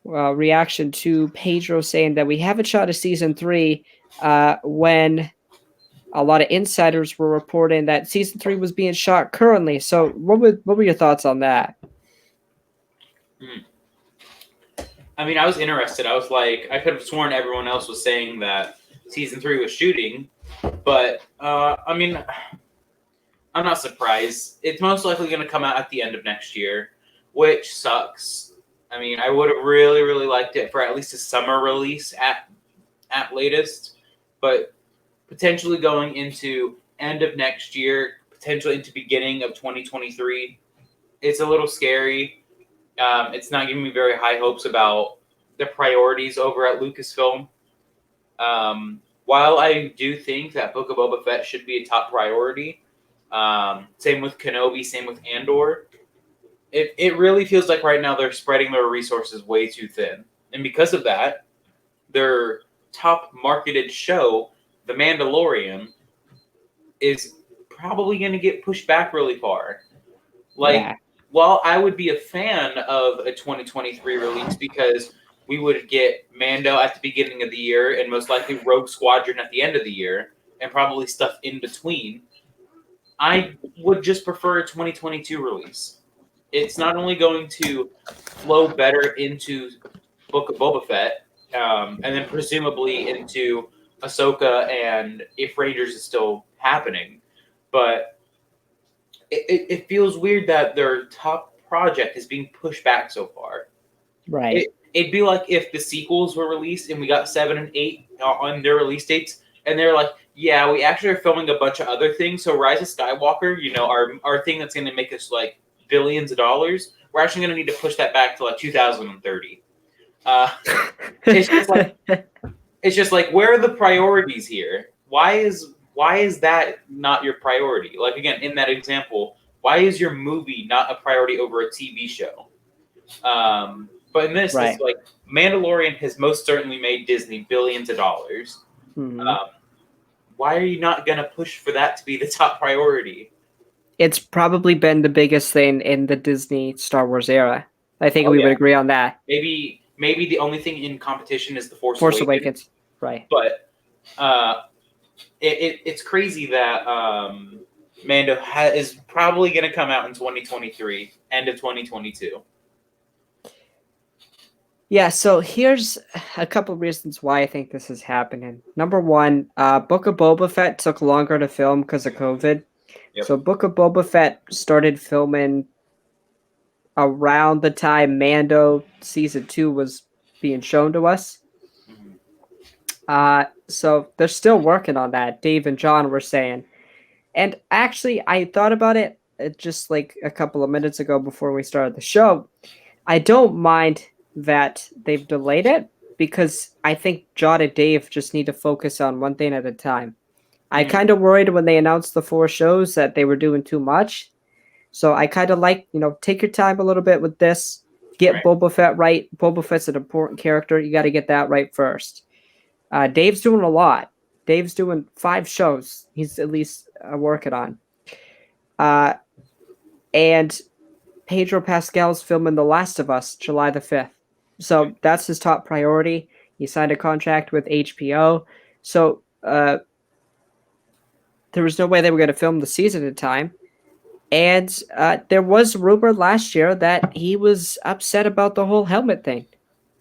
to Pedro saying that we haven't shot a season 3 when a lot of insiders were reporting that season 3 was being shot currently? So what were your thoughts on that? I mean, I was interested. I was like, I could have sworn everyone else was saying that season 3 was shooting. But, I mean, I'm not surprised. It's most likely going to come out at the end of next year, which sucks. I mean, I would have really, really liked it for at least a summer release at latest. But potentially going into end of next year, potentially into beginning of 2023, it's a little scary. It's not giving me very high hopes about the priorities over at Lucasfilm. While I do think that Book of Boba Fett should be a top priority, Same with Kenobi. Same with Andor. It really feels like right now they're spreading their resources way too thin, and because of that, their top marketed show, The Mandalorian, is probably going to get pushed back really far. Like, while I would be a fan of a 2023 release because we would get Mando at the beginning of the year and most likely Rogue Squadron at the end of the year and probably stuff in between, I would just prefer a 2022 release. It's not only going to flow better into Book of Boba Fett, and then presumably into Ahsoka and if Rangers is still happening, but it feels weird that their top project is being pushed back so far. Right. It'd be like if the sequels were released and we got 7 and 8 on their release dates, and they're like, yeah, we actually are filming a bunch of other things. So Rise of Skywalker, our thing that's going to make us like billions of dollars, we're actually going to need to push that back to like 2030. It's just like where are the priorities here? Why is that not your priority? Like again, in that example, why is your movie not a priority over a TV show? But in this, it's like Mandalorian has most certainly made Disney billions of dollars. Mm-hmm. Why are you not going to push for that to be the top priority? It's probably been the biggest thing in the Disney Star Wars era. I think we would agree on that. Maybe the only thing in competition is the Force Awakens. Right. But it's crazy that Mando is probably going to come out in 2023, end of 2022. Yeah, so here's a couple of reasons why I think this is happening. Number one, Book of Boba Fett took longer to film because of COVID. Yep. So Book of Boba Fett started filming around the time Mando Season 2 was being shown to us. So they're still working on that, Dave and John were saying. And actually, I thought about it just like a couple of minutes ago before we started the show. I don't mind that they've delayed it because I think John and Dave just need to focus on one thing at a time. I kind of worried when they announced the 4 shows that they were doing too much. So I kind of like, take your time a little bit with this. Get Boba Fett right. Boba Fett's an important character. You got to get that right first. Dave's doing a lot. Dave's doing 5 shows. He's at least working on. And Pedro Pascal's filming The Last of Us July the 5th. So that's his top priority. He signed a contract with HBO. So there was no way they were going to film the season in time. And there was rumor last year that he was upset about the whole helmet thing.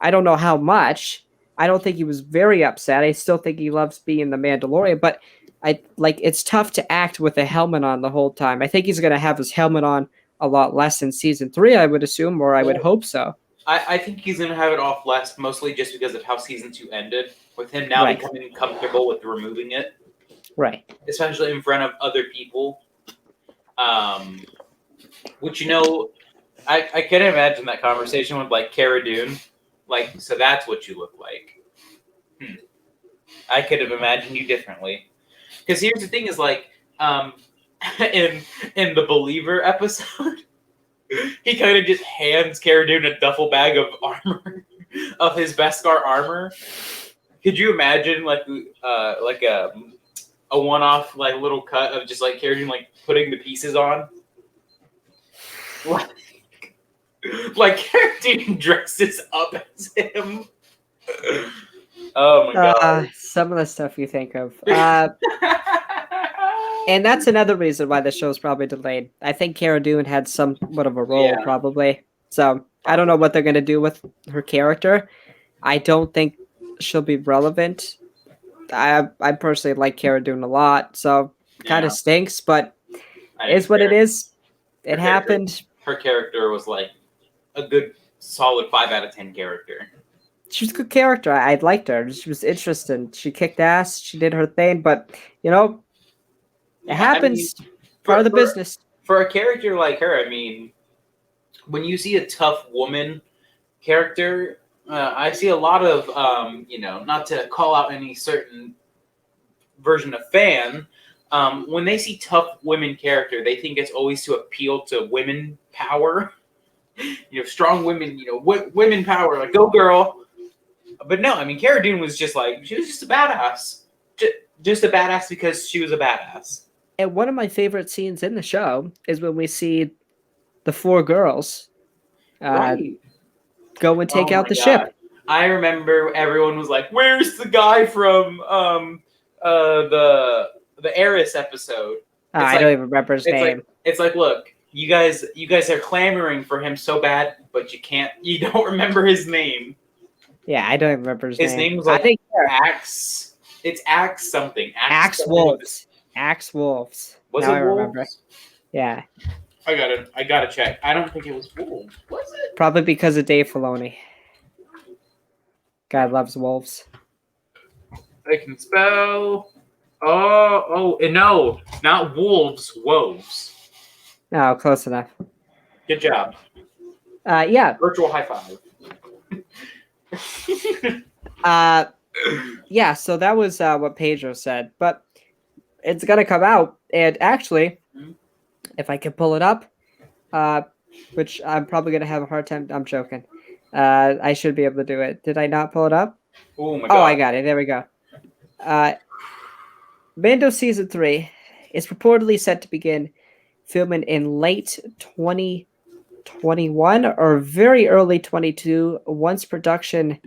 I don't know how much. I don't think he was very upset. I still think he loves being the Mandalorian, but it's tough to act with a helmet on the whole time. I think he's going to have his helmet on a lot less in season 3, I would assume, or I would hope so. I think he's going to have it off less, mostly just because of how season 2 ended, with him now becoming comfortable with removing it. Right. Especially in front of other people. Which, I can imagine that conversation with, like, Cara Dune. Like, so that's what you look like. I could have imagined you differently. Because here's the thing is, like, in the Believer episode, he kind of just hands Cara Dune a duffel bag of armor, of his Beskar armor. Could you imagine, like a one-off, like, little cut of just, like, Cara Dune, like, putting the pieces on? Like Cara Dune dresses up as him. Oh my god! Some of the stuff you think of, and that's another reason why the show's probably delayed. I think Cara Dune had somewhat of a role, probably. So I don't know what they're gonna do with her character. I don't think she'll be relevant. I personally like Cara Dune a lot, so kind of stinks, but it's what it is. It happened. Her character was like a good, solid 5 out of 10 character. She was a good character. I liked her. She was interesting. She kicked ass. She did her thing, but it happens. Part of the business. For a character like her, I mean, when you see a tough woman character, I see a lot of, not to call out any certain version of fan, when they see tough women character, they think it's always to appeal to women power. Strong women. Women power. Like, go girl. But no, I mean, Cara Dune was just like, she was just a badass. Just a badass because she was a badass. And one of my favorite scenes in the show is when we see the 4 girls Right. go and take Oh out my the God. ship. I remember everyone was like, "Where's the guy from the Eris episode?" I don't even remember his name. It's like, look, you guys are clamoring for him so bad, but you don't remember his name. Yeah, I don't even remember his name. His name was like Axe. It's Axe something. Axe Wolves. Axe Wolves. Was now it I Wolves? remember. Yeah. I gotta check. I don't think it was Wolves. Was it? Probably because of Dave Filoni. God loves wolves. I can spell. Oh, no, not wolves, woves. No, close enough. Good job. Yeah. Virtual high five. Yeah, so that was what Pedro said, but it's gonna come out, and actually, if I can pull it up, which I'm probably gonna have a hard time. I'm joking. I should be able to do it. Did I not pull it up? Oh my God! Oh, I got it. There we go. Mando season 3 is purportedly set to begin filming in late 2021 or very early 22 once production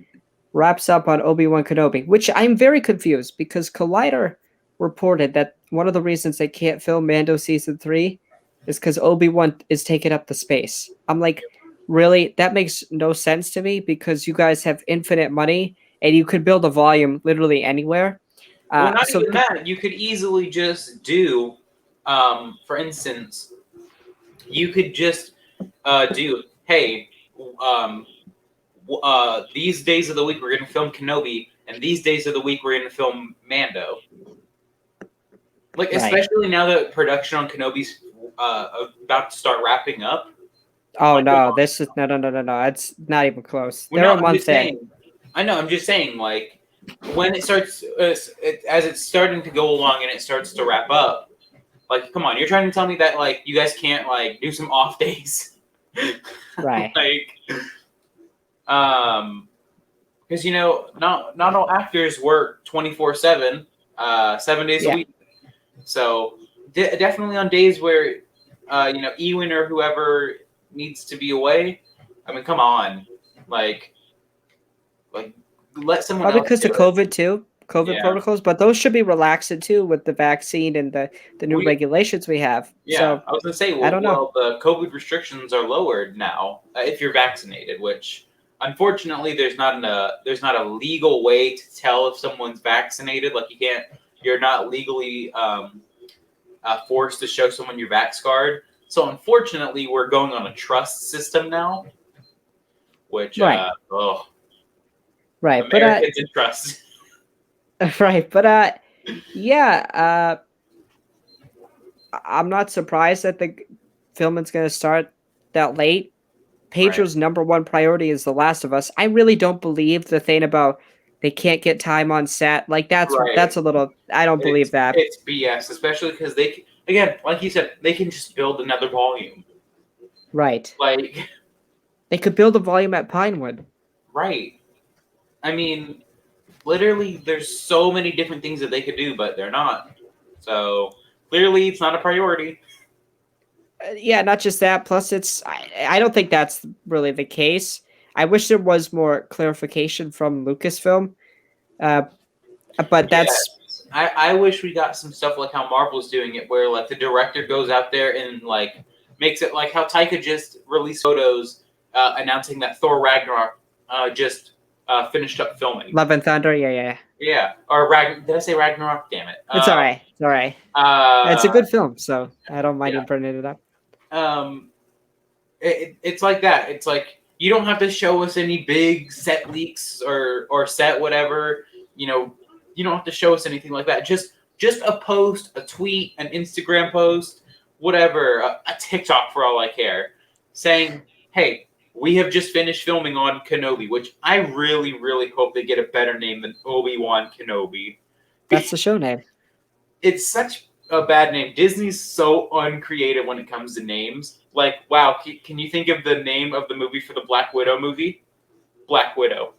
wraps up on Obi-Wan Kenobi, which I'm very confused because Collider reported that one of the reasons they can't film Mando season 3 is because Obi-Wan is taking up the space. I'm like, really? That makes no sense to me because you guys have infinite money and you could build a volume literally anywhere. Well, not even that. You could easily just do, for instance, you could just do, hey, these days of the week we're going to film Kenobi, and these days of the week we're going to film Mando. Like, especially now that production on Kenobi's about to start wrapping up. Oh, like, no, this is no. It's not even close. Well, They're a month in. I know. I'm just saying, like, when it starts, as it's starting to go along and it starts to wrap up, like, come on, you're trying to tell me that, like, you guys can't, like, do some off days, right? Like, because not all actors work 24/7, 7 days a week. So definitely on days where, Ewan or whoever needs to be away. I mean, come on, like let someone. Probably because of COVID too, protocols, but those should be relaxed too with the vaccine and the new regulations we have. Yeah, so, I was gonna say, I don't know. The COVID restrictions are lowered now if you're vaccinated, which unfortunately there's not a legal way to tell if someone's vaccinated. Like you're not legally forced to show someone your vax card. So unfortunately, we're going on a trust system now, which right, Americans in trust. Right, but yeah, I'm not surprised that the filming's going to start that late. Pedro's number one priority is The Last of Us. I really don't believe the thing about they can't get time on set. Like that's a little. I don't believe that. It's BS, especially because again, like you said, they can just build another volume. Right. Like they could build a volume at Pinewood. Right. I mean, literally, there's so many different things that they could do, but they're not. So clearly, it's not a priority. Yeah, not just that. Plus, I don't think that's really the case. I wish there was more clarification from Lucasfilm. But that's. I wish we got some stuff like how Marvel's doing it, where like the director goes out there and like makes it like how Taika just released photos announcing that Thor Ragnarok just finished up filming. Love and Thunder, yeah. Yeah, or did I say Ragnarok? Damn it. It's all right. It's all right. It's a good film, so I don't mind you bringing it up. It's like that. It's like you don't have to show us any big set leaks or set whatever. You don't have to show us anything like that. Just a post, a tweet, an Instagram post, whatever, a TikTok for all I care, saying, "Hey, we have just finished filming on Kenobi," which I really, really hope they get a better name than Obi-Wan Kenobi. That's the show name. It's such a bad name. Disney's so uncreative when it comes to names. Like, wow, can you think of the name of the movie for the Black Widow movie? Black Widow.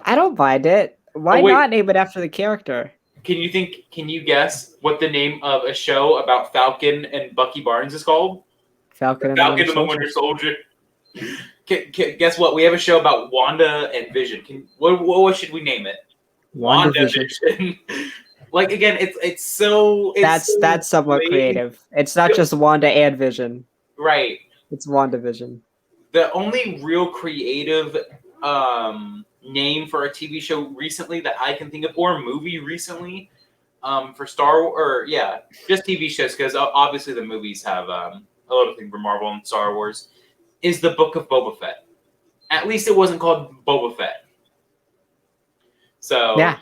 I don't mind it. Why wait. not name it after the character? Can you guess what the name of a show about Falcon and Bucky Barnes is called? Falcon and the Winter Soldier. Guess what? We have a show about Wanda and Vision. What should we name it? WandaVision. Like, again, it's so... That's somewhat creative. It's not just Wanda and Vision. Right. It's WandaVision. The only real creative name for a TV show recently that I can think of, or a movie recently, for Star Wars, or yeah, just TV shows, because obviously the movies have a lot of things for Marvel and Star Wars, is the Book of Boba Fett. At least it wasn't called Boba Fett. So yeah.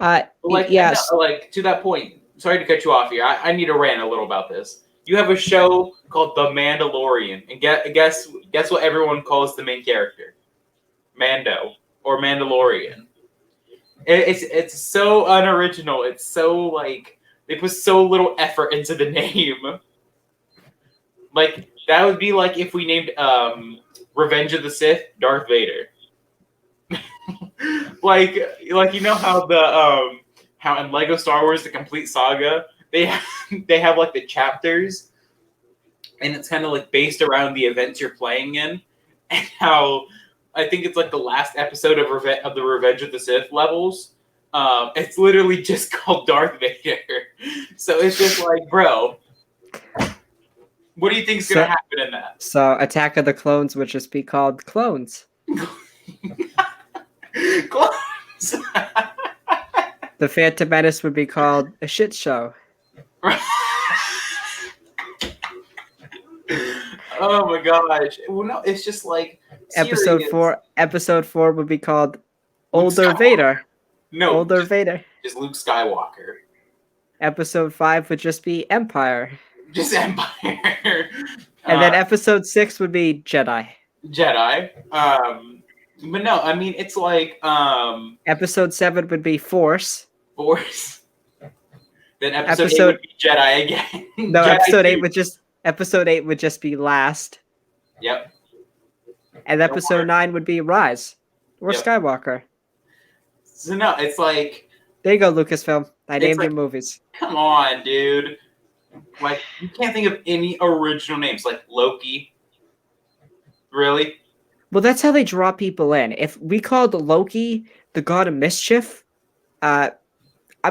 Yes. To that point, sorry to cut you off here. I need to rant a little about this. You have a show called The Mandalorian, and guess what everyone calls the main character? Mando or Mandalorian. It's so unoriginal. It's so like they put so little effort into the name. Like that would be like if we named Revenge of the Sith Darth Vader. like you know how the how in Lego Star Wars the Complete Saga they have like the chapters, and it's kind of like based around the events you're playing in, and how I think it's like the last episode of the Revenge of the Sith levels. It's literally just called Darth Vader. So it's just like, bro, what do you think's gonna happen in that? So Attack of the Clones would just be called Clones. Clones. The Phantom Menace would be called a shit show. Oh my gosh! Well, no, it's just like Episode 4 would be called Older Vader. No, Older Vader. Just Luke Skywalker. Episode 5 would just be Empire. Just Empire. And then episode 6 would be Jedi. But no, I mean it's like episode 7 would be Force. Then episode 8 would be Jedi again. No, Jedi episode 8 would just be Last. Yep. And episode 9 would be Rise or Skywalker. So no, it's like there you go, Lucasfilm. I named your movies. Come on, dude. Like you can't think of any original names like Loki. Really? Well, that's how they draw people in. If we called Loki the God of Mischief, I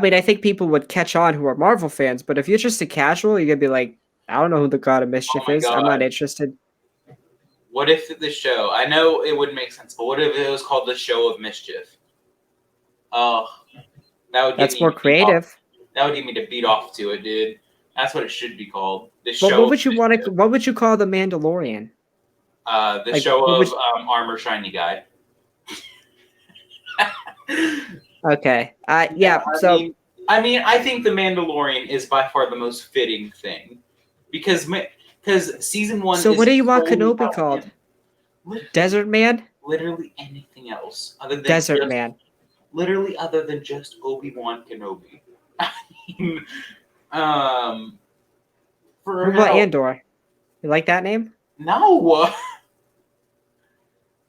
mean, I think people would catch on who are Marvel fans. But if you're just a casual, you're gonna be like, I don't know who the God of Mischief is. God. I'm not interested. What if the show? I know it wouldn't make sense, but what if it was called the Show of Mischief? Oh, that's more creative. That would get me to beat off to it, dude. That's what it should be called. What would you want to? What would you call the Mandalorian? The show of Armor Shiny Guy. Okay. I think the Mandalorian is by far the most fitting thing because season 1. So what do you want Kenobi called? Desert Man? Literally anything else other than Desert Man. Literally other than just Obi-Wan Kenobi. I mean, what about Andor? You like that name? No.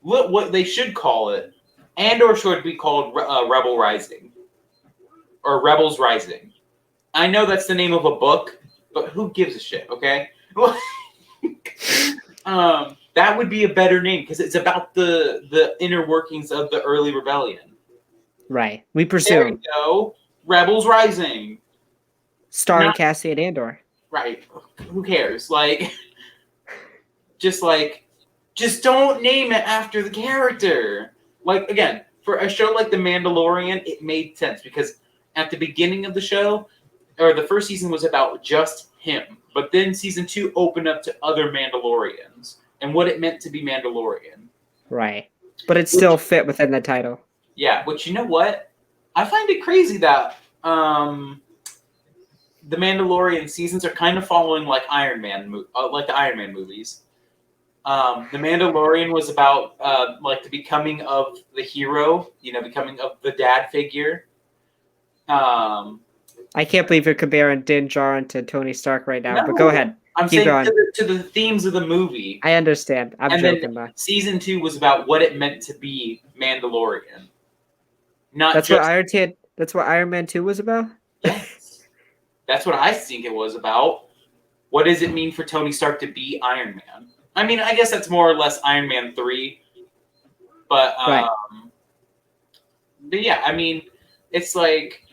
What they should call it, Andor should be called Rebel Rising. Or Rebels Rising. I know that's the name of a book, but who gives a shit, okay? That would be a better name, because it's about the inner workings of the early rebellion. Right. We presume. There we go. Rebels Rising. Starring Cassian Andor. Right. Who cares? Just don't name it after the character. Like, again, for a show like The Mandalorian, it made sense because at the beginning of the show, or the first season was about just him. But then season 2 opened up to other Mandalorians and what it meant to be Mandalorian. Right. But it still fit within the title. Yeah, but you know what? I find it crazy that the Mandalorian seasons are kind of following like the Iron Man movies. The Mandalorian was about the becoming of the hero, becoming of the dad figure. I can't believe you're comparing Din Djarin to Tony Stark right now. But go No, ahead. I'm Keep saying going. to the themes of the movie. I understand. I'm and joking, then though. season 2 was about what it meant to be Mandalorian. Not That's just what Iron Man 2 was about? yes. That's what I think it was about. What does it mean for Tony Stark to be Iron Man? I mean, I guess that's more or less Iron Man 3. But Right. But yeah, I mean, it's like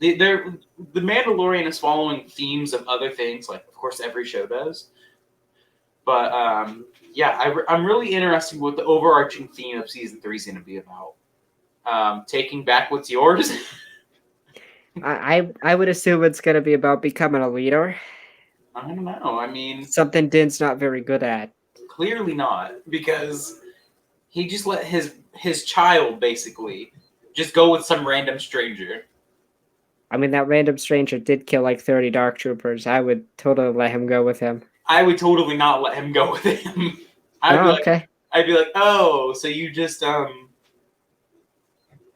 the Mandalorian is following themes of other things, like of course every show does. But yeah, I'm really interested in what the overarching theme of season 3 is going to be about. Taking back what's yours. I would assume it's going to be about becoming a leader. I don't know. I mean, something Din's not very good at. Clearly not, because he just let his child basically just go with some random stranger. I mean, that random stranger did kill like 30 Dark Troopers. I would totally let him go with him. I would totally not let him go with him. I'd be like, oh, so you just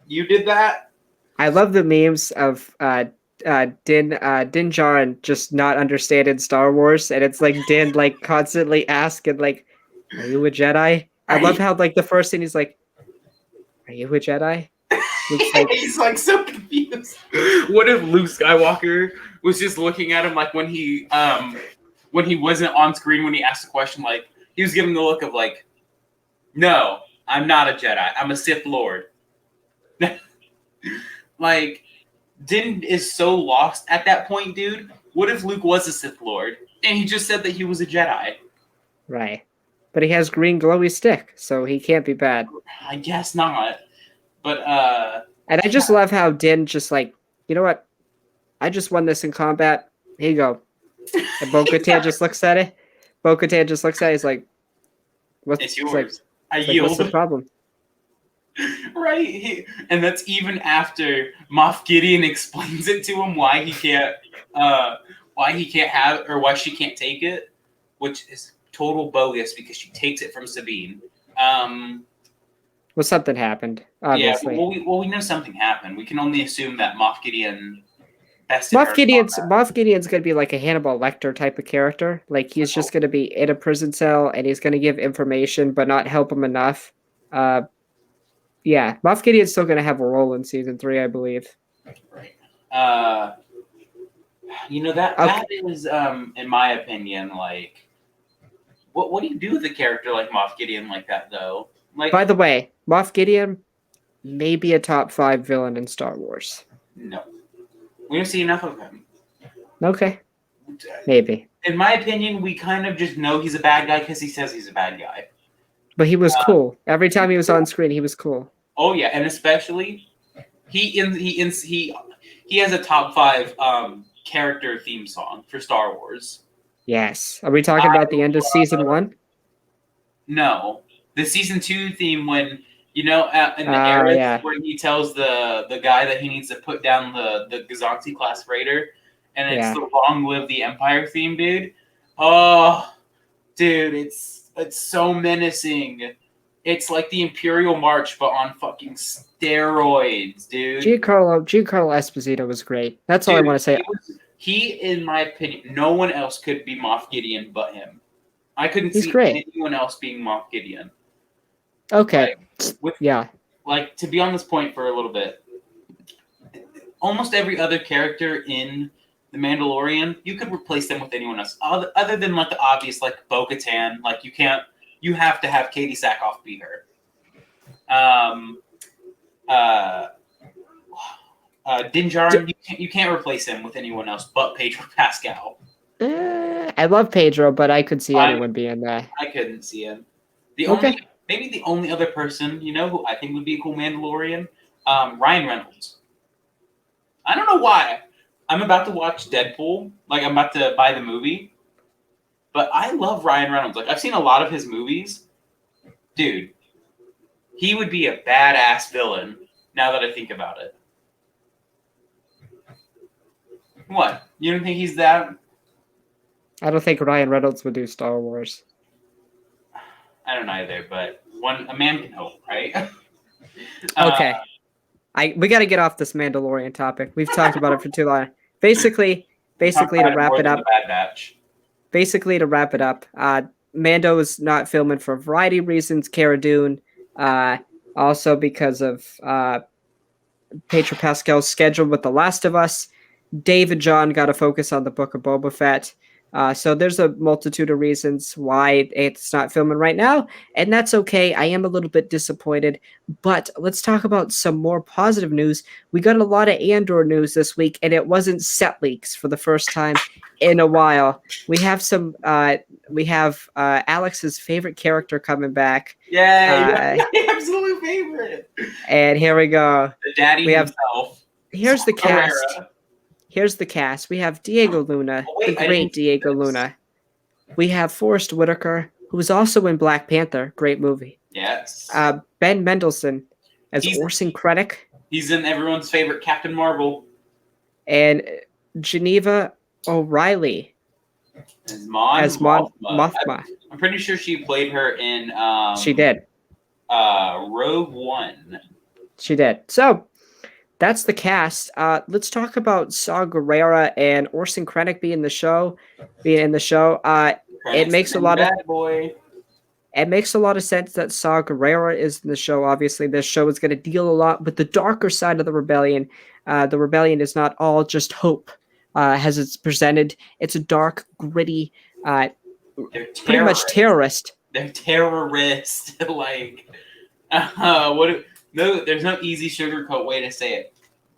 you did that? I love the memes of Din Djarin just not understanding Star Wars, and it's like Din like constantly asking like, "Are you a Jedi?" I love how like the first thing he's like, "Are you a Jedi?" He's like so confused. What if Luke Skywalker was just looking at him like when he wasn't on screen when he asked the question, like he was giving the look of like, no, I'm not a Jedi. I'm a Sith Lord. Like, Din is so lost at that point, dude. What if Luke was a Sith Lord and he just said that he was a Jedi? Right. But he has green glowy stick, so he can't be bad. I guess not. But and I just love how Din just like, you know what? I just won this in combat. Here you go. And Bo-Katan just looks at it. Bo-Katan just looks at it. He's like, "It's yours. I yield. Like, what's the problem?" Right, and that's even after Moff Gideon explains it to him why he can't have or why she can't take it, which is total bogus because she takes it from Sabine. Well, something happened. Obviously. Yeah. Well, we know something happened. We can only assume that Moff Gideon. Moff Gideon's gonna be like a Hannibal Lecter type of character. Like he's just gonna be in a prison cell and he's gonna give information but not help him enough. Yeah, Moff Gideon's still gonna have a role in season 3, I believe. Right. That is, in my opinion, like, what do you do with a character like Moff Gideon like that, though? Like, by the way, Moff Gideon may be a top 5 villain in Star Wars. No. We don't see enough of him. Okay. Maybe. In my opinion, we kind of just know he's a bad guy because he says he's a bad guy. But he was cool. Every time he was on screen, he was cool. Oh yeah, and especially he has a top 5 character theme song for Star Wars. Yes. Are we talking about the end of season 1? No, the season 2 theme when in the era where he tells the guy that he needs to put down the Gazanti class freighter, and it's the "Long Live the Empire" theme, dude. Oh, dude, it's so menacing. It's like the Imperial March, but on fucking steroids, dude. Giancarlo Esposito was great. That's all I want to say. He, in my opinion, no one else could be Moff Gideon but him. I couldn't see anyone else being Moff Gideon. Okay. Like, to be on this point for a little bit, almost every other character in The Mandalorian, you could replace them with anyone else. Other than, like, the obvious, like, Bo-Katan. Like, you have to have Katie Sackhoff be her. Din Djarin, you can't replace him with anyone else but Pedro Pascal. I love Pedro, but I could see anyone being that. I couldn't see him. Maybe the only other person, who I think would be a cool Mandalorian, Ryan Reynolds. I don't know why. I'm about to watch Deadpool. Like, I'm about to buy the movie. But I love Ryan Reynolds. Like, I've seen a lot of his movies. Dude, he would be a badass villain now that I think about it. What? You don't think he's that? I don't think Ryan Reynolds would do Star Wars. I don't either, but a man can hope, right? Okay. We got to get off this Mandalorian topic. We've talked about it for too long. basically, Talk basically to about it wrap more it than up, the Bad Batch. Mando is not filming for a variety of reasons. Cara Dune, also because of Pedro Pascal's schedule with The Last of Us. Dave and John got to focus on the Book of Boba Fett. So there's a multitude of reasons why it's not filming right now, and that's okay. I am a little bit disappointed, but let's talk about some more positive news. We got a lot of Andor news this week, and it wasn't set leaks for the first time in a while. We have some. We have Alex's favorite character coming back. Yeah, my absolute favorite. And here we go. The daddy himself. Here's the cast. Herrera. Here's the cast. We have Diego Luna, wait, the great Diego Luna. We have Forrest Whitaker, who was also in Black Panther, great movie. Yes. Ben Mendelsohn as Orson Krennic. He's in everyone's favorite Captain Marvel. And Geneva O'Reilly as Mon Mothma. I'm pretty sure she played her in. She did. Rogue One. She did. So that's the cast. Let's talk about Saw Gerrera and Orson Krennic being in the show. It makes a lot of It makes a lot of sense that Saw Gerrera is in the show. Obviously, this show is going to deal a lot with the darker side of the rebellion. The rebellion is not all just hope, as it's presented. It's a dark, gritty, pretty much terrorist. They're terrorists. Like, no, there's no easy sugarcoat way to say it.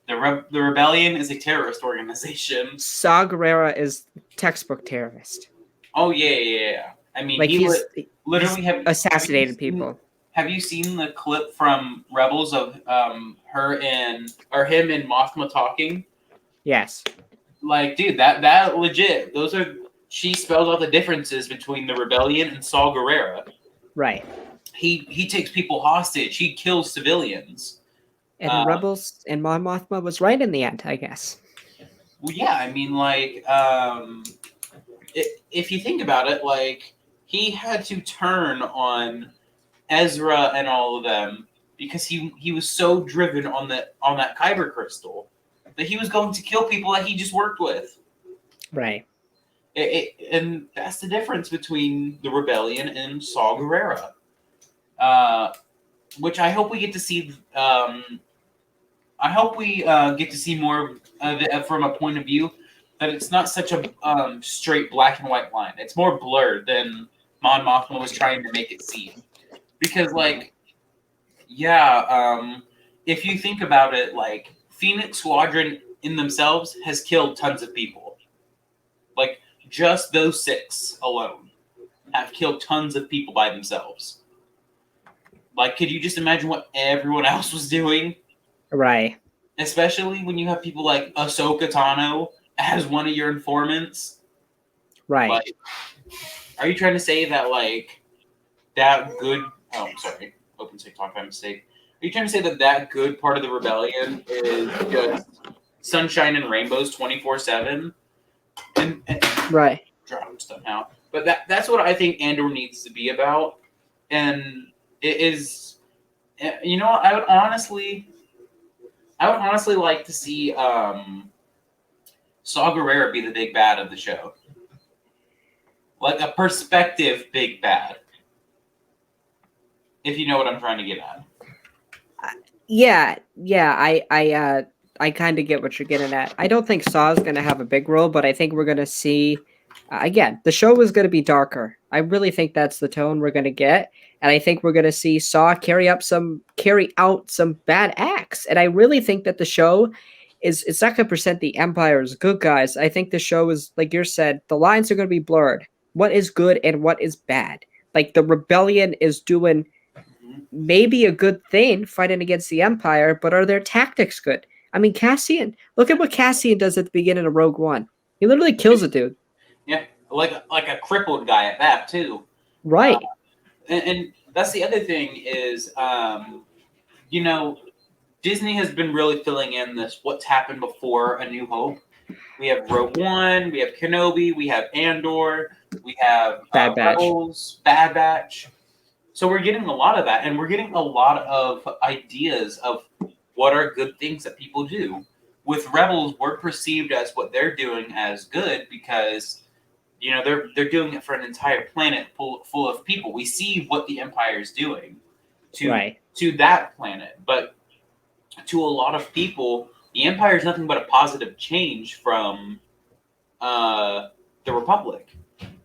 The rebellion is a terrorist organization. Saw Gerrera is textbook terrorist. Oh yeah. I mean, like he literally assassinated people. Have you seen the clip from Rebels of him and Mothma talking? Yes. Like, dude, that legit. She spells out the differences between the rebellion and Saw Gerrera. Right. He takes people hostage. He kills civilians. And Rebels and Mon Mothma was right in the end, I guess. Well, yeah. I mean, like, if you think about it, like, he had to turn on Ezra and all of them because he was so driven on that kyber crystal that he was going to kill people that he just worked with. Right. And that's the difference between the rebellion and Saw Gerrera, which I hope we get to see. I hope we get to see more of it from a point of view that it's not such a straight black and white line. It's more blurred than Mon Mothma was trying to make it seem. Because, like, if you think about it, like, Phoenix Squadron in themselves has killed tons of people. Like, just those 6 alone have killed tons of people by themselves. Like, could you just imagine what everyone else was doing? Right. Especially when you have people like Ahsoka Tano as one of your informants. Right. Like, are you trying to say that, like, that good... Oh, I'm sorry. Open TikTok by mistake. Are you trying to say that good part of the rebellion is just sunshine and rainbows 24/7? And right. Drop stuff now. But that's what I think Andor needs to be about. And it is... You know what? I would honestly like to see Saw Gerrera be the big bad of the show. Like a perspective big bad. If you know what I'm trying to get at. Yeah, I kind of get what you're getting at. I don't think Saw is going to have a big role, but I think we're going to see, again, the show is going to be darker. I really think that's the tone we're going to get, and I think we're going to see Saw carry out some bad acts, and I really think that the show it's not going to present the Empire as good guys. I think the show is, like you said, the lines are going to be blurred. What is good and what is bad? Like, the rebellion is doing maybe a good thing, fighting against the Empire, but are their tactics good? I mean, Cassian, look at what Cassian does at the beginning of Rogue One. He literally kills a dude. Yeah, like a crippled guy at that, too. Right. And that's the other thing is, Disney has been really filling in this what's happened before A New Hope. We have Rogue One, we have Kenobi, we have Andor, we have Bad Batch. Rebels, Bad Batch. So we're getting a lot of that, and we're getting a lot of ideas of what are good things that people do. with Rebels, we're perceived as what they're doing as good because they're doing it for an entire planet full of people. We see what the Empire is doing to that planet, but to a lot of people, the Empire is nothing but a positive change from the Republic.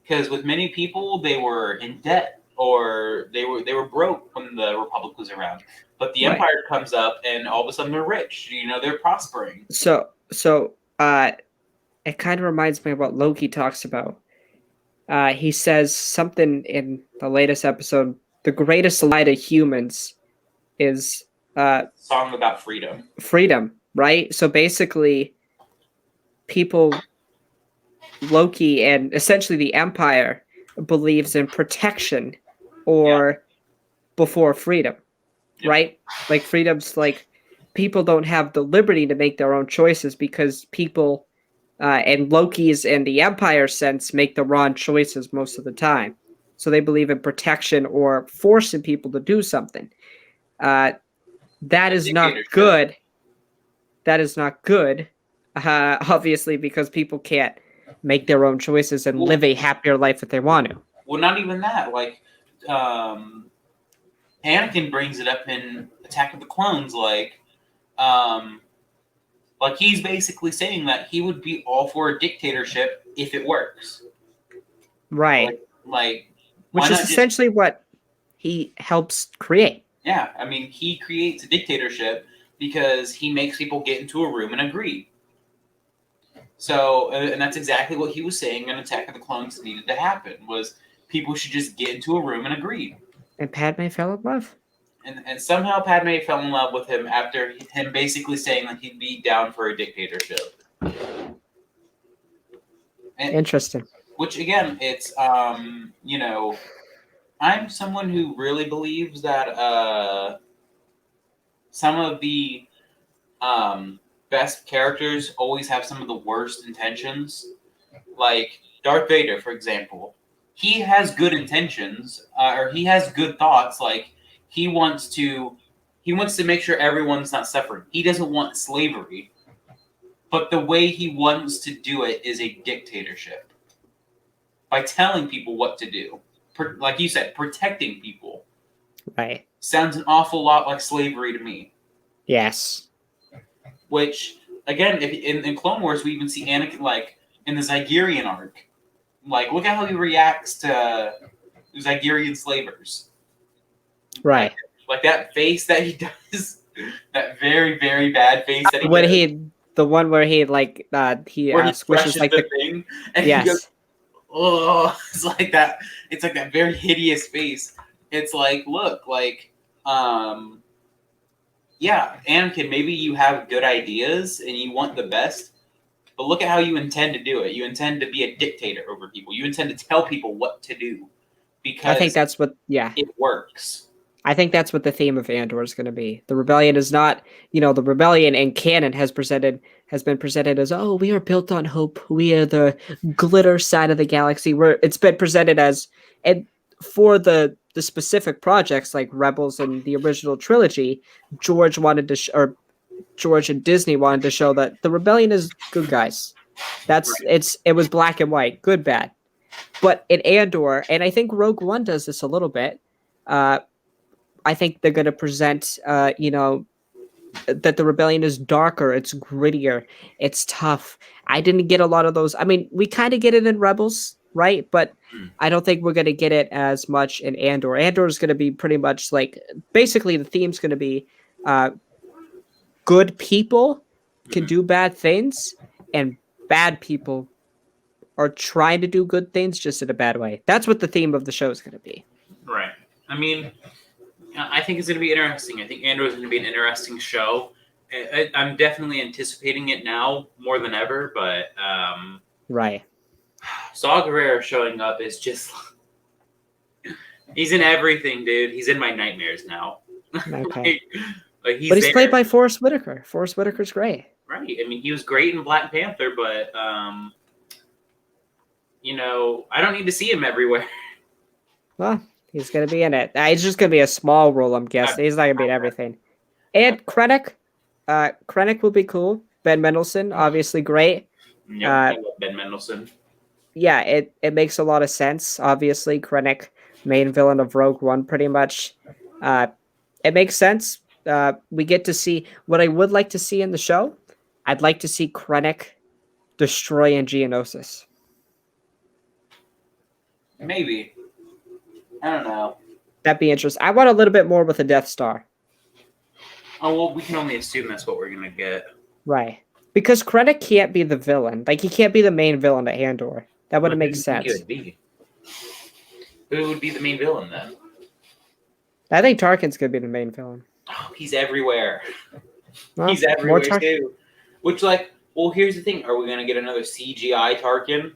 Because with many people, they were in debt or they were broke when the Republic was around. But the Empire comes up and all of a sudden they're rich. They're prospering. So it kind of reminds me of what Loki talks about. He says something in the latest episode. The greatest lie to humans is song about freedom. Freedom, right? So basically, Loki and essentially the Empire believes in protection or before freedom, right? Like freedom's like people don't have the liberty to make their own choices because people and Loki's and the Empire sense make the wrong choices most of the time. So they believe in protection or forcing people to do something. That is not good. That is not good, obviously, because people can't make their own choices and live a happier life if they want to. Well, not even that. Like, Anakin brings it up in Attack of the Clones. Like he's basically saying that he would be all for a dictatorship if it works. Right. Which is essentially what he helps create. Yeah, I mean, he creates a dictatorship because he makes people get into a room and agree. So, and that's exactly what he was saying in Attack of the Clones needed to happen, was people should just get into a room and agree. And Padme fell in love. And somehow Padme fell in love with him after him basically saying that he'd be down for a dictatorship. Interesting. Which, again, it's, I'm someone who really believes that some of the best characters always have some of the worst intentions. Like Darth Vader, for example. He has good intentions, or he has good thoughts. Like he wants to make sure everyone's not suffering. He doesn't want slavery, but the way he wants to do it is a dictatorship by telling people what to do. Like you said, protecting people. Right. Sounds an awful lot like slavery to me. Yes. Which, again, in Clone Wars, we even see Anakin, like, in the Zygerian arc. Like, look at how he reacts to Zygerian slavers. Right. Like that face that he does, that very, very bad face that he does. The one where he, like, he squishes, like, the thing, and he goes, oh, it's like that. It's like that very hideous face. It's like, look, like, yeah, Anakin, maybe you have good ideas and you want the best, but look at how you intend to do it. You intend to be a dictator over people. You intend to tell people what to do because I think that's what, it works. I think that's what the theme of Andor is going to be. The rebellion is not, the rebellion in canon has been presented as, oh, we are built on hope. We are the glitter side of the galaxy. It's been presented as, and for the specific projects like Rebels and the original trilogy, George and Disney wanted to show that the rebellion is good guys. It was black and white, good, bad. But in Andor, and I think Rogue One does this a little bit, I think they're going to present, that the rebellion is darker, it's grittier, it's tough. I didn't get a lot of those. I mean, we kind of get it in Rebels, right? But I don't think we're going to get it as much in Andor. Andor is going to be pretty much like, basically the theme's going to be good people can do bad things, and bad people are trying to do good things just in a bad way. That's what the theme of the show is going to be. Right. I mean, I think it's going to be interesting. I think Andor is going to be an interesting show. I'm definitely anticipating it now more than ever, but right. Saw Gerrera showing up is just he's in everything, dude. He's in my nightmares now. Okay. But he's played by Forrest Whitaker. Forrest Whitaker's great. Right. I mean, he was great in Black Panther, but I don't need to see him everywhere. Well, he's going to be in it. It's just going to be a small role, I'm guessing. He's not going to be in everything. And Krennic will be cool. Ben Mendelsohn, obviously great. Yeah, I love Ben Mendelsohn. Yeah, it makes a lot of sense. Obviously, Krennic, main villain of Rogue One, pretty much. It makes sense. We get to see what I would like to see in the show. I'd like to see Krennic destroy Geonosis. Maybe. I don't know. That'd be interesting. I want a little bit more with the Death Star. Oh, well, we can only assume that's what we're going to get. Right. Because Krennic can't be the villain. Like, he can't be the main villain at Andor. That wouldn't make sense. Who would be? Who would be the main villain, then? I think Tarkin's going to be the main villain. Oh, he's everywhere. Well, he's everywhere, too. Which, like, well, here's the thing. Are we going to get another CGI Tarkin?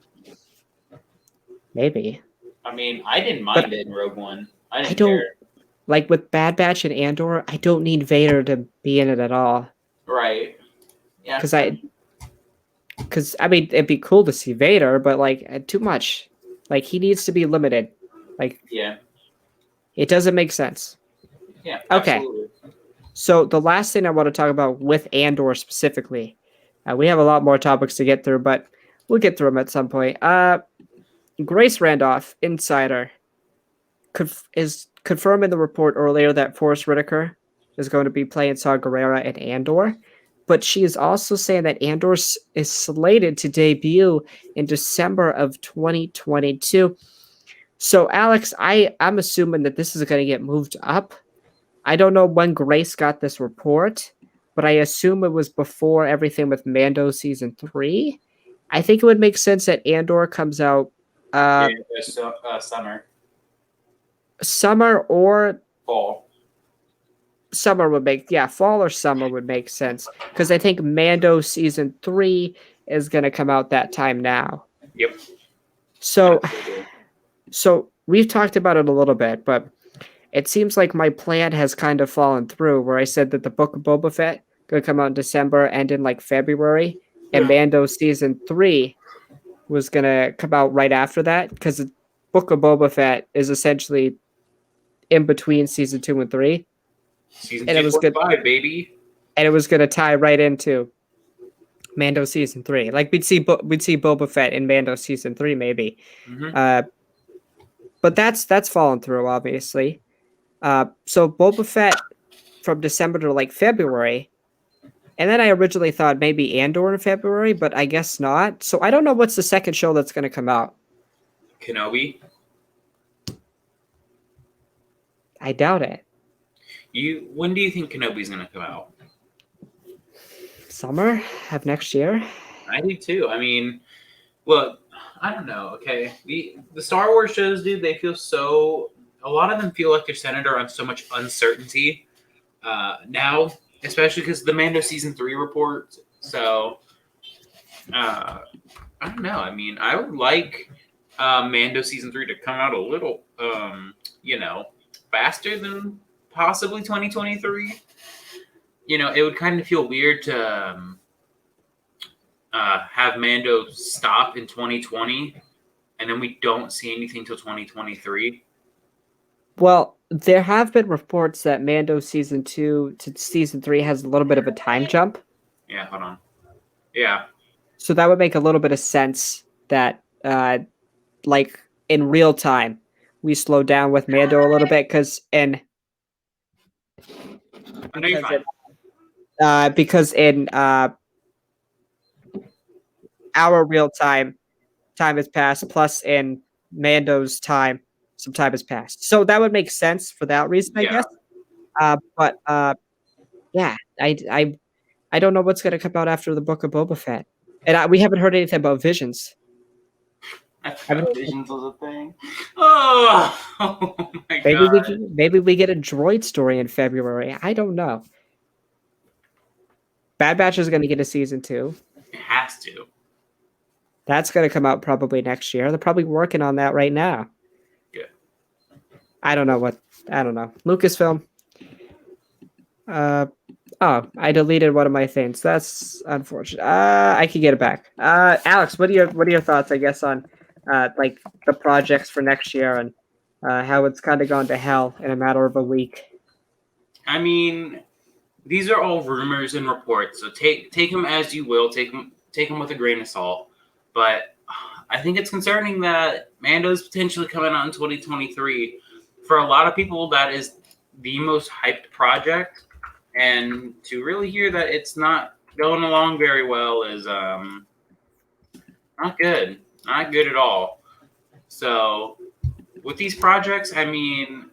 Maybe. I mean, I didn't mind it in Rogue One. I don't care. Like, with Bad Batch and Andor, I don't need Vader to be in it at all. Right. Yeah. Because, I mean, it'd be cool to see Vader, but, like, too much. Like, he needs to be limited. Like, yeah. It doesn't make sense. Yeah, absolutely. Okay. So, the last thing I want to talk about with Andor specifically, we have a lot more topics to get through, but we'll get through them at some point. Grace Randolph, insider, is confirming the report earlier that Forrest Whitaker is going to be playing Saw Gerrera in Andor, but she is also saying that Andor is slated to debut in December of 2022. So, Alex, I'm assuming that this is going to get moved up. I don't know when Grace got this report, but I assume it was before everything with Mando Season 3. I think it would make sense that Andor comes out summer. Summer or fall. Summer would make, fall or summer would make sense. Because I think Mando Season 3 is going to come out that time now. Yep. So we've talked about it a little bit, but it seems like my plan has kind of fallen through where I said that the Book of Boba Fett going to come out in December and in like February, and Mando Season 3 was going to come out right after that because the Book of Boba Fett is essentially in between Season 2 and 3. Season 2.5, baby. And it was going to tie right into Mando Season 3. Like, we'd see Boba Fett in Mando Season 3, maybe. Mm-hmm. But that's fallen through, obviously. So Boba Fett from December to like February, and then I originally thought maybe Andor in February, but I guess not. So I don't know what's the second show that's going to come out. Kenobi. I doubt it. When do you think Kenobi's going to come out? Summer of next year. I do too. I mean, look, I don't know. Okay, the Star Wars shows, dude, they feel so. A lot of them feel like they're centered around so much uncertainty now, especially because the Mando Season 3 report. So, I don't know. I mean, I would like Mando Season 3 to come out a little, faster than possibly 2023. It would kind of feel weird to have Mando stop in 2020, and then we don't see anything till 2023. Well, there have been reports that Mando Season 2 to Season 3 has a little bit of a time jump. Yeah, hold on. Yeah. So that would make a little bit of sense that, like, in real time, we slow down with Mando a little bit, because in our real time has passed, plus in Mando's time, some time has passed. So that would make sense for that reason, I guess. But I don't know what's going to come out after the Book of Boba Fett. And we haven't heard anything about Visions. Visions was a thing. Oh my god. Maybe we get a droid story in February. I don't know. Bad Batch is going to get a Season 2. It has to. That's going to come out probably next year. They're probably working on that right now. Yeah. I don't know. Lucasfilm. I deleted one of my things. That's unfortunate. I can get it back. Alex, what are your thoughts, I guess, on like the projects for next year and how it's kind of gone to hell in a matter of a week? I mean, these are all rumors and reports, so take them as you will. Take them with a grain of salt. But I think it's concerning that Mando is potentially coming out in 2023. For a lot of people, that is the most hyped project, and to really hear that it's not going along very well is not good. Not good at all. So with these projects, I mean,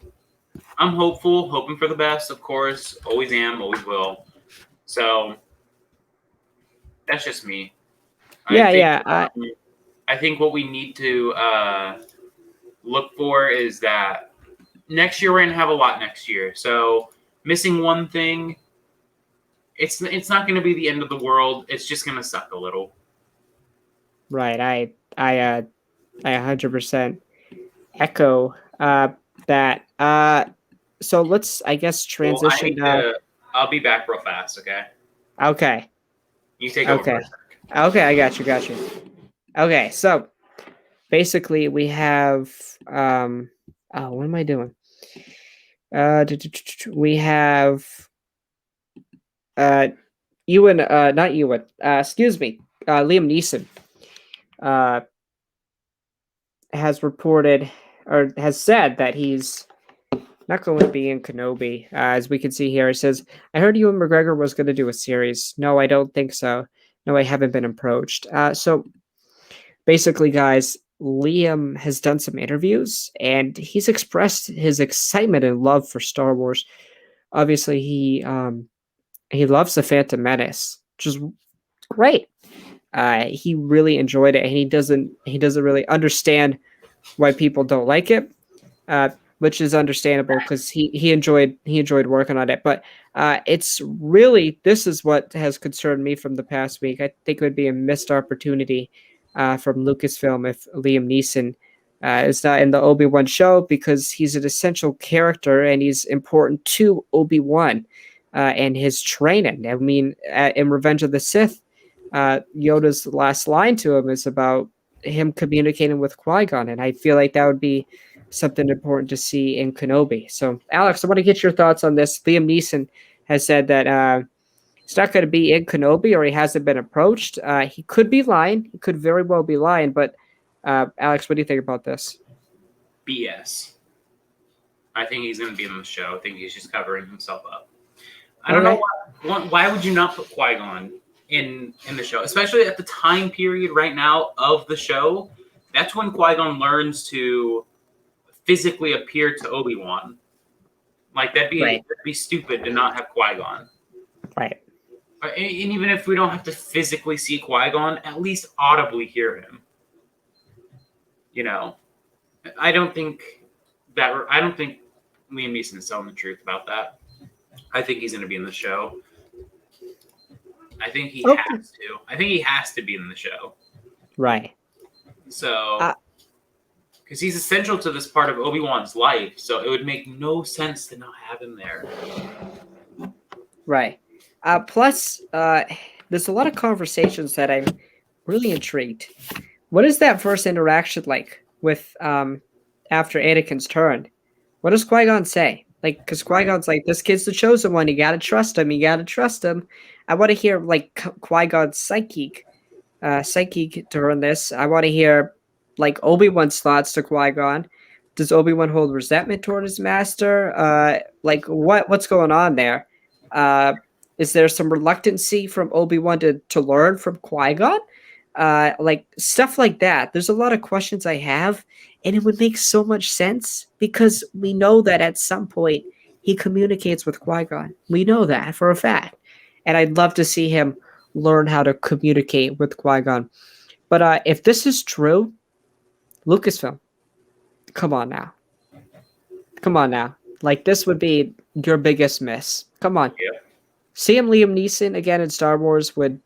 I'm hoping for the best, of course. Always am, always will. So that's just me. I think what we need to look for is that next year we're gonna have a lot next year. So missing one thing, it's not gonna be the end of the world. It's just gonna suck a little. Right. I 100% echo that. So let's, I guess, transition. I'll be back real fast. Okay. Okay. You take over. Okay. Okay, I got you. Okay, so basically we have what am I doing? We have Ewan, not Ewan. Excuse me. Liam Neeson has reported or has said that he's not going to be in Kenobi. As we can see here, it says, "I heard Ewan McGregor was going to do a series. No, I don't think so. No, I haven't been approached." So basically, guys, Liam has done some interviews and he's expressed his excitement and love for Star Wars. Obviously, he loves the Phantom Menace, which is great. He really enjoyed it, and he doesn't really understand why people don't like it, which is understandable because he enjoyed working on it. But it's really, this is what has concerned me from the past week. I think it would be a missed opportunity from Lucasfilm if Liam Neeson is not in the Obi-Wan show, because he's an essential character and he's important to Obi-Wan and his training. I mean, in Revenge of the Sith, Yoda's last line to him is about him communicating with Qui-Gon, and I feel like that would be something important to see in Kenobi. So, Alex, I want to get your thoughts on this. Liam Neeson has said that he's not going to be in Kenobi, or he hasn't been approached. He could be lying. He could very well be lying. But, Alex, what do you think about this? BS. I think he's going to be in the show. I think he's just covering himself up. I don't know why would you not put Qui-Gon in the show, especially at the time period right now of the show. That's when Qui-Gon learns to physically appear to Obi-Wan. Like, that'd be stupid to not have Qui-Gon. Right. And even if we don't have to physically see Qui-Gon, at least audibly hear him. You know, I don't think Liam Neeson is telling the truth about that. I think he's going to be in the show. I think he has to. I think he has to be in the show. Right. So, because he's essential to this part of Obi-Wan's life, so it would make no sense to not have him there. Right. Plus, there's a lot of conversations that I'm really intrigued. What is that first interaction like with after Anakin's turn? What does Qui-Gon say? Like, because Qui-Gon's like, this kid's the chosen one. You gotta trust him. I want to hear like Qui-Gon's psyche during this. I want to hear like Obi-Wan's thoughts to Qui-Gon. Does Obi-Wan hold resentment toward his master? Like what's going on there? Is there some reluctancy from Obi-Wan to learn from Qui-Gon? Like stuff like that. There's a lot of questions I have, and it would make so much sense because we know that at some point he communicates with Qui-Gon. We know that for a fact. And I'd love to see him learn how to communicate with Qui-Gon. But if this is true, Lucasfilm, come on now. Like, this would be your biggest miss. Come on. Yeah. Seeing Liam Neeson again in Star Wars would...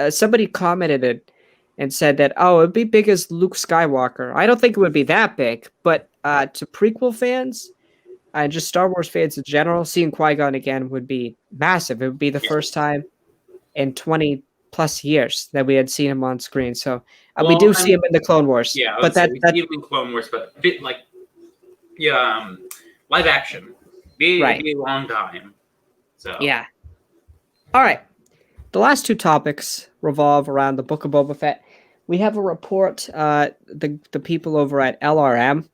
somebody commented it and said that, oh, it would be big as Luke Skywalker. I don't think it would be that big, but to prequel fans and just Star Wars fans in general, seeing Qui-Gon again would be massive. It would be the first time in 20 plus years that we had seen him on screen. So we do see him in the Clone Wars. Yeah, but we see him in Clone Wars, but live action. Be a long time. So yeah. All right. The last two topics revolve around the Book of Boba Fett. We have a report. The people over at LRM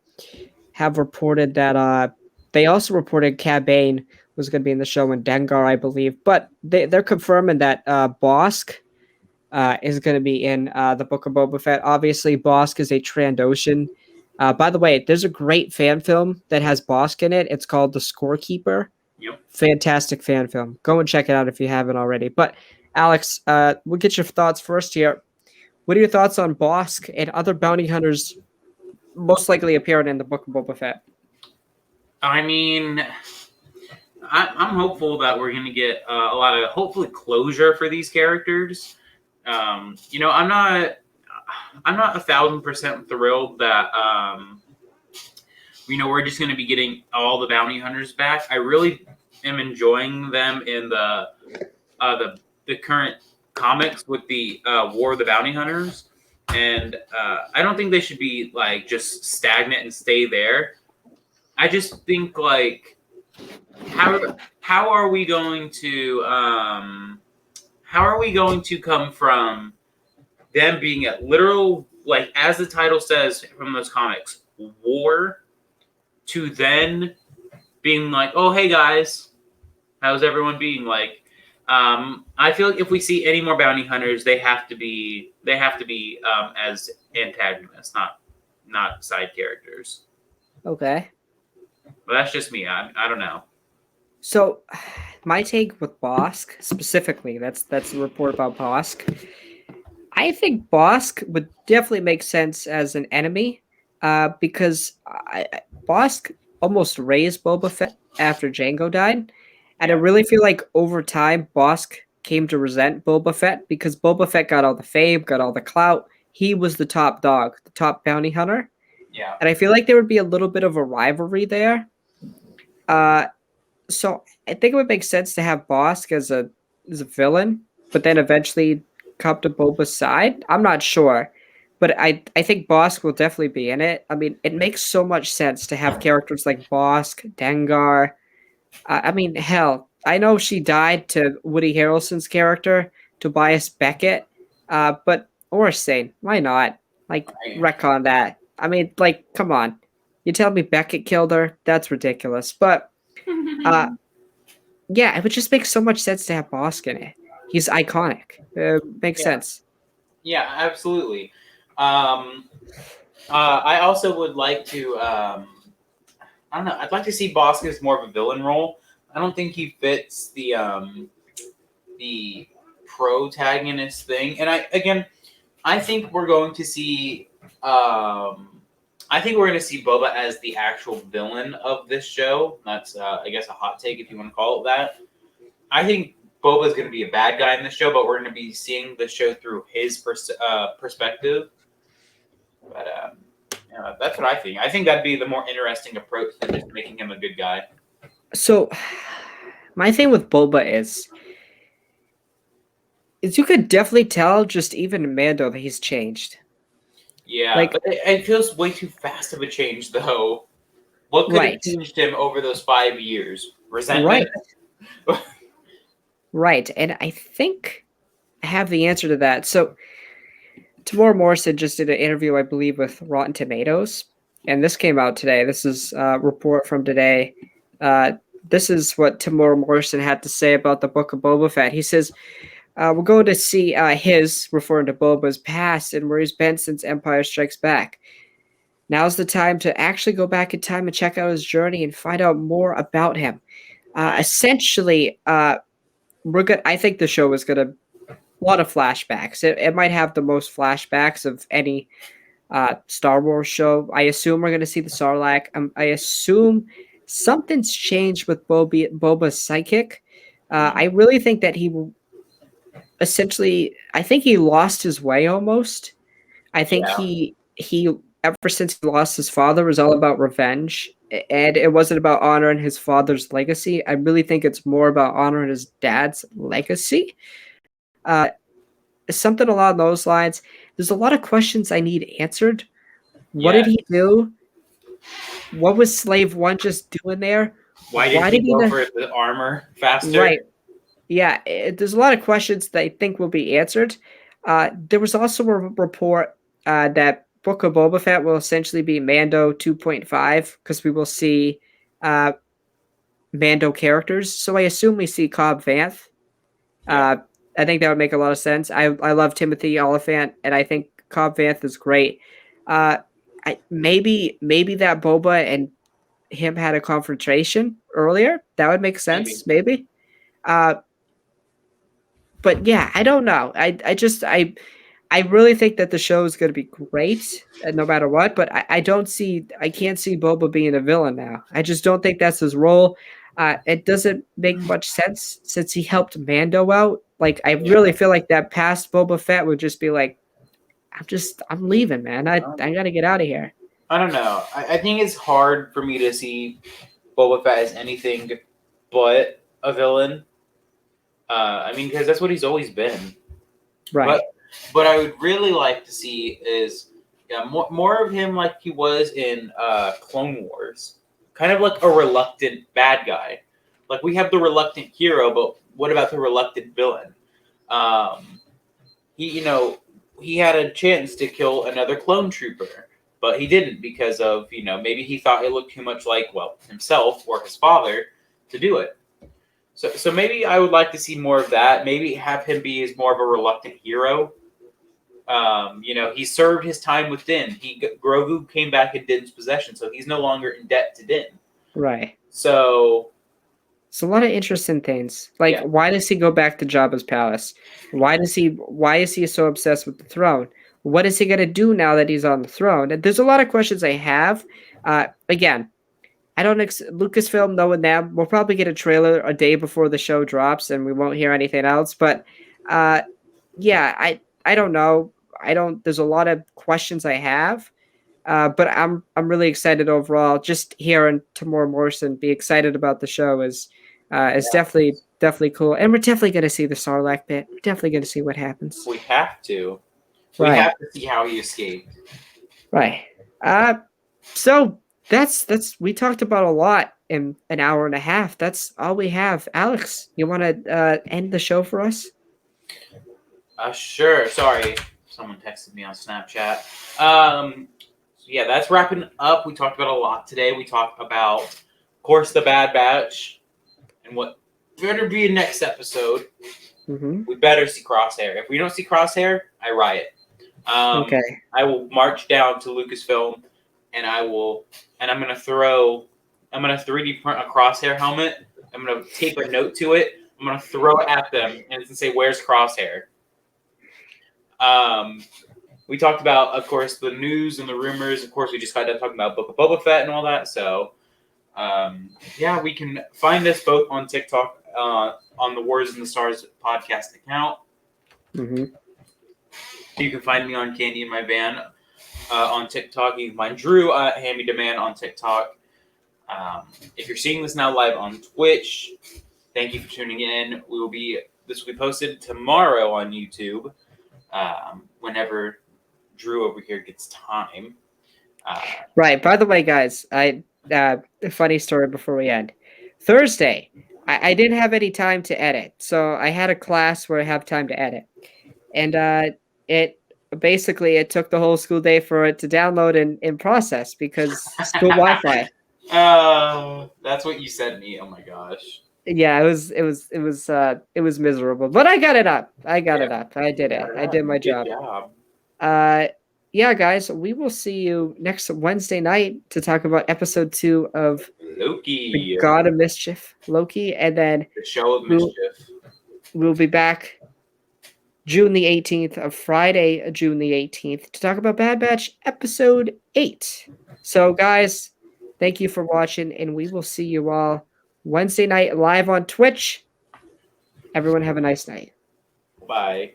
have reported that they also reported Cad Bane was going to be in the show in Dengar, I believe, but they're confirming that Bosk is going to be in the Book of Boba Fett. Obviously, Bosk is a Trandoshan. By the way, there's a great fan film that has Bosk in it. It's called The Scorekeeper. Yep. Fantastic fan film. Go and check it out if you haven't already. But Alex, we'll get your thoughts first here. What are your thoughts on Bosk and other bounty hunters most likely appearing in the Book of Boba Fett? I mean, I'm hopeful that we're going to get a lot of hopefully closure for these characters. I'm not 1,000% thrilled that we're just going to be getting all the bounty hunters back. I really am enjoying them in the current comics with the War of the Bounty Hunters, and I don't think they should be like just stagnant and stay there. I just think like how are we going to come from them being a literal, like as the title says from those comics, war, to then being like, oh hey guys, how's everyone being? Like I feel like if we see any more bounty hunters, they have to be as antagonists, not side characters. Okay. But that's just me. I don't know. So, my take with Bosk specifically, that's the report about Bosk. I think Bosk would definitely make sense as an enemy, because Bosk almost raised Boba Fett after Jango died, and I really feel like over time Bosk came to resent Boba Fett because Boba Fett got all the fame, got all the clout. He was the top dog, the top bounty hunter. Yeah. And I feel like there would be a little bit of a rivalry there. So I think it would make sense to have Bosk as a villain, but then eventually come to Boba's side. I'm not sure, but I think Bosk will definitely be in it. I mean, it makes so much sense to have characters like Bosk, Dengar. I mean, hell, I know she died to Woody Harrelson's character, Tobias Beckett, but Orstein, why not? Like, retcon that. I mean, like, come on. You tell me Beckett killed her? That's ridiculous. But, yeah, it would just make so much sense to have Bosk in it. He's iconic. Makes sense. Yeah, absolutely. I also would like to. I don't know. I'd like to see Bosk as more of a villain role. I don't think he fits the protagonist thing. And I think we're going to see. I think we're going to see Boba as the actual villain of this show. That's, I guess, a hot take if you want to call it that. I think Boba is going to be a bad guy in the show, but we're going to be seeing the show through his perspective. But that's what I think. I think that'd be the more interesting approach than just making him a good guy. So, my thing with Boba is you could definitely tell, just even in Mando, that he's changed. Yeah, like, but it feels way too fast of a change, though. What could have changed him over those 5 years? Resentment? Right. Right, and I think I have the answer to that. So, Tamora Morrison just did an interview, I believe, with Rotten Tomatoes, and this came out today. This is a report from today. This is what Tamora Morrison had to say about the Book of Boba Fett. He says, we're going to see his, referring to Boba's past and where he's been since Empire Strikes Back. Now's the time to actually go back in time and check out his journey and find out more about him. Essentially, I think the show is going to a lot of flashbacks. It might have the most flashbacks of any Star Wars show. I assume we're going to see the Sarlacc. I assume something's changed with Boba's psychic. I really think that he will essentially, I think he lost his way almost. I think he ever since he lost his father, was all about revenge, and it wasn't about honoring his father's legacy. I really think it's more about honoring his dad's legacy. Something along those lines. There's a lot of questions I need answered. What did he do? What was Slave One just doing there? Why did he go for the armor faster? Right. Yeah, there's a lot of questions that I think will be answered. There was also a report that Book of Boba Fett will essentially be Mando 2.5 because we will see uh, Mando characters. So I assume we see Cobb Vanth. Yeah. I think that would make a lot of sense. I love Timothy Oliphant, and I think Cobb Vanth is great. Uh, maybe that Boba and him had a confrontation earlier. That would make Maybe. sense. Maybe. Uh, but yeah, I don't know. I really think that the show is going to be great, no matter what. But I can't see Boba being a villain now. I just don't think that's his role. It doesn't make much sense since he helped Mando out. Like, I really feel like that past Boba Fett would just be like, I'm leaving, man. I got to get out of here. I don't know. I think it's hard for me to see Boba Fett as anything but a villain. I mean, because that's what he's always been. Right. But I would really like to see is more of him like he was in Clone Wars, kind of like a reluctant bad guy. Like we have the reluctant hero, but what about the reluctant villain? He had a chance to kill another clone trooper, but he didn't because of maybe he thought it looked too much like himself or his father to do it. So maybe I would like to see more of that. Maybe have him be as more of a reluctant hero. He served his time with Din. Grogu came back in Din's possession, so he's no longer in debt to Din. Right. So it's a lot of interesting things. Like, why does he go back to Jabba's palace? Why is he so obsessed with the throne? What is he gonna do now that he's on the throne? And there's a lot of questions I have. Again, I don't Lucasfilm knowing them. We'll probably get a trailer a day before the show drops, and we won't hear anything else. But I don't know. There's a lot of questions I have. But I'm really excited overall. Just hearing Tamora Morrison be excited about the show is definitely cool. And we're definitely going to see the Sarlacc pit. We're definitely going to see what happens. We have to. We have to see how he escaped. Right. So that's we talked about a lot in an hour and a half. That's all we have. Alex, you want to end the show for us? Sure. Sorry, someone texted me on Snapchat. Yeah, that's wrapping up. We talked about a lot today. We talked about, of course, the Bad Batch and what better be a next episode. Mm-hmm. We better see Crosshair. If we don't see Crosshair, I riot. Okay. I will march down to Lucasfilm, and I'm gonna 3D print a Crosshair helmet. I'm gonna tape a note to it. I'm gonna throw it at them and it's gonna say, "Where's Crosshair?" We talked about, of course, the news and the rumors. Of course, we just got done talking about Book of Boba Fett and all that. So, we can find us both on TikTok on the Wars and the Stars podcast account. Mm-hmm. You can find me on Candy in My Van on TikTok. You can find Drew at Hammy Demand on TikTok. If you're seeing this now live on Twitch, thank you for tuning in. This will be posted tomorrow on YouTube. Whenever Drew over here gets time. Right. By the way, guys, a funny story before we end. Thursday, I didn't have any time to edit, so I had a class where I have time to edit, and it took the whole school day for it to download and process because school Wi-Fi. That's what you sent me. Oh my gosh. Yeah, it was miserable, but I got it up. I did it. I did my job. Guys, we will see you next Wednesday night to talk about episode 2 of Loki, the God of Mischief, Loki, and then the show of mischief. We'll be back June the 18th, Friday, June the 18th, to talk about Bad Batch episode 8. So, guys, thank you for watching, and we will see you all Wednesday night live on Twitch. Everyone have a nice night. Bye.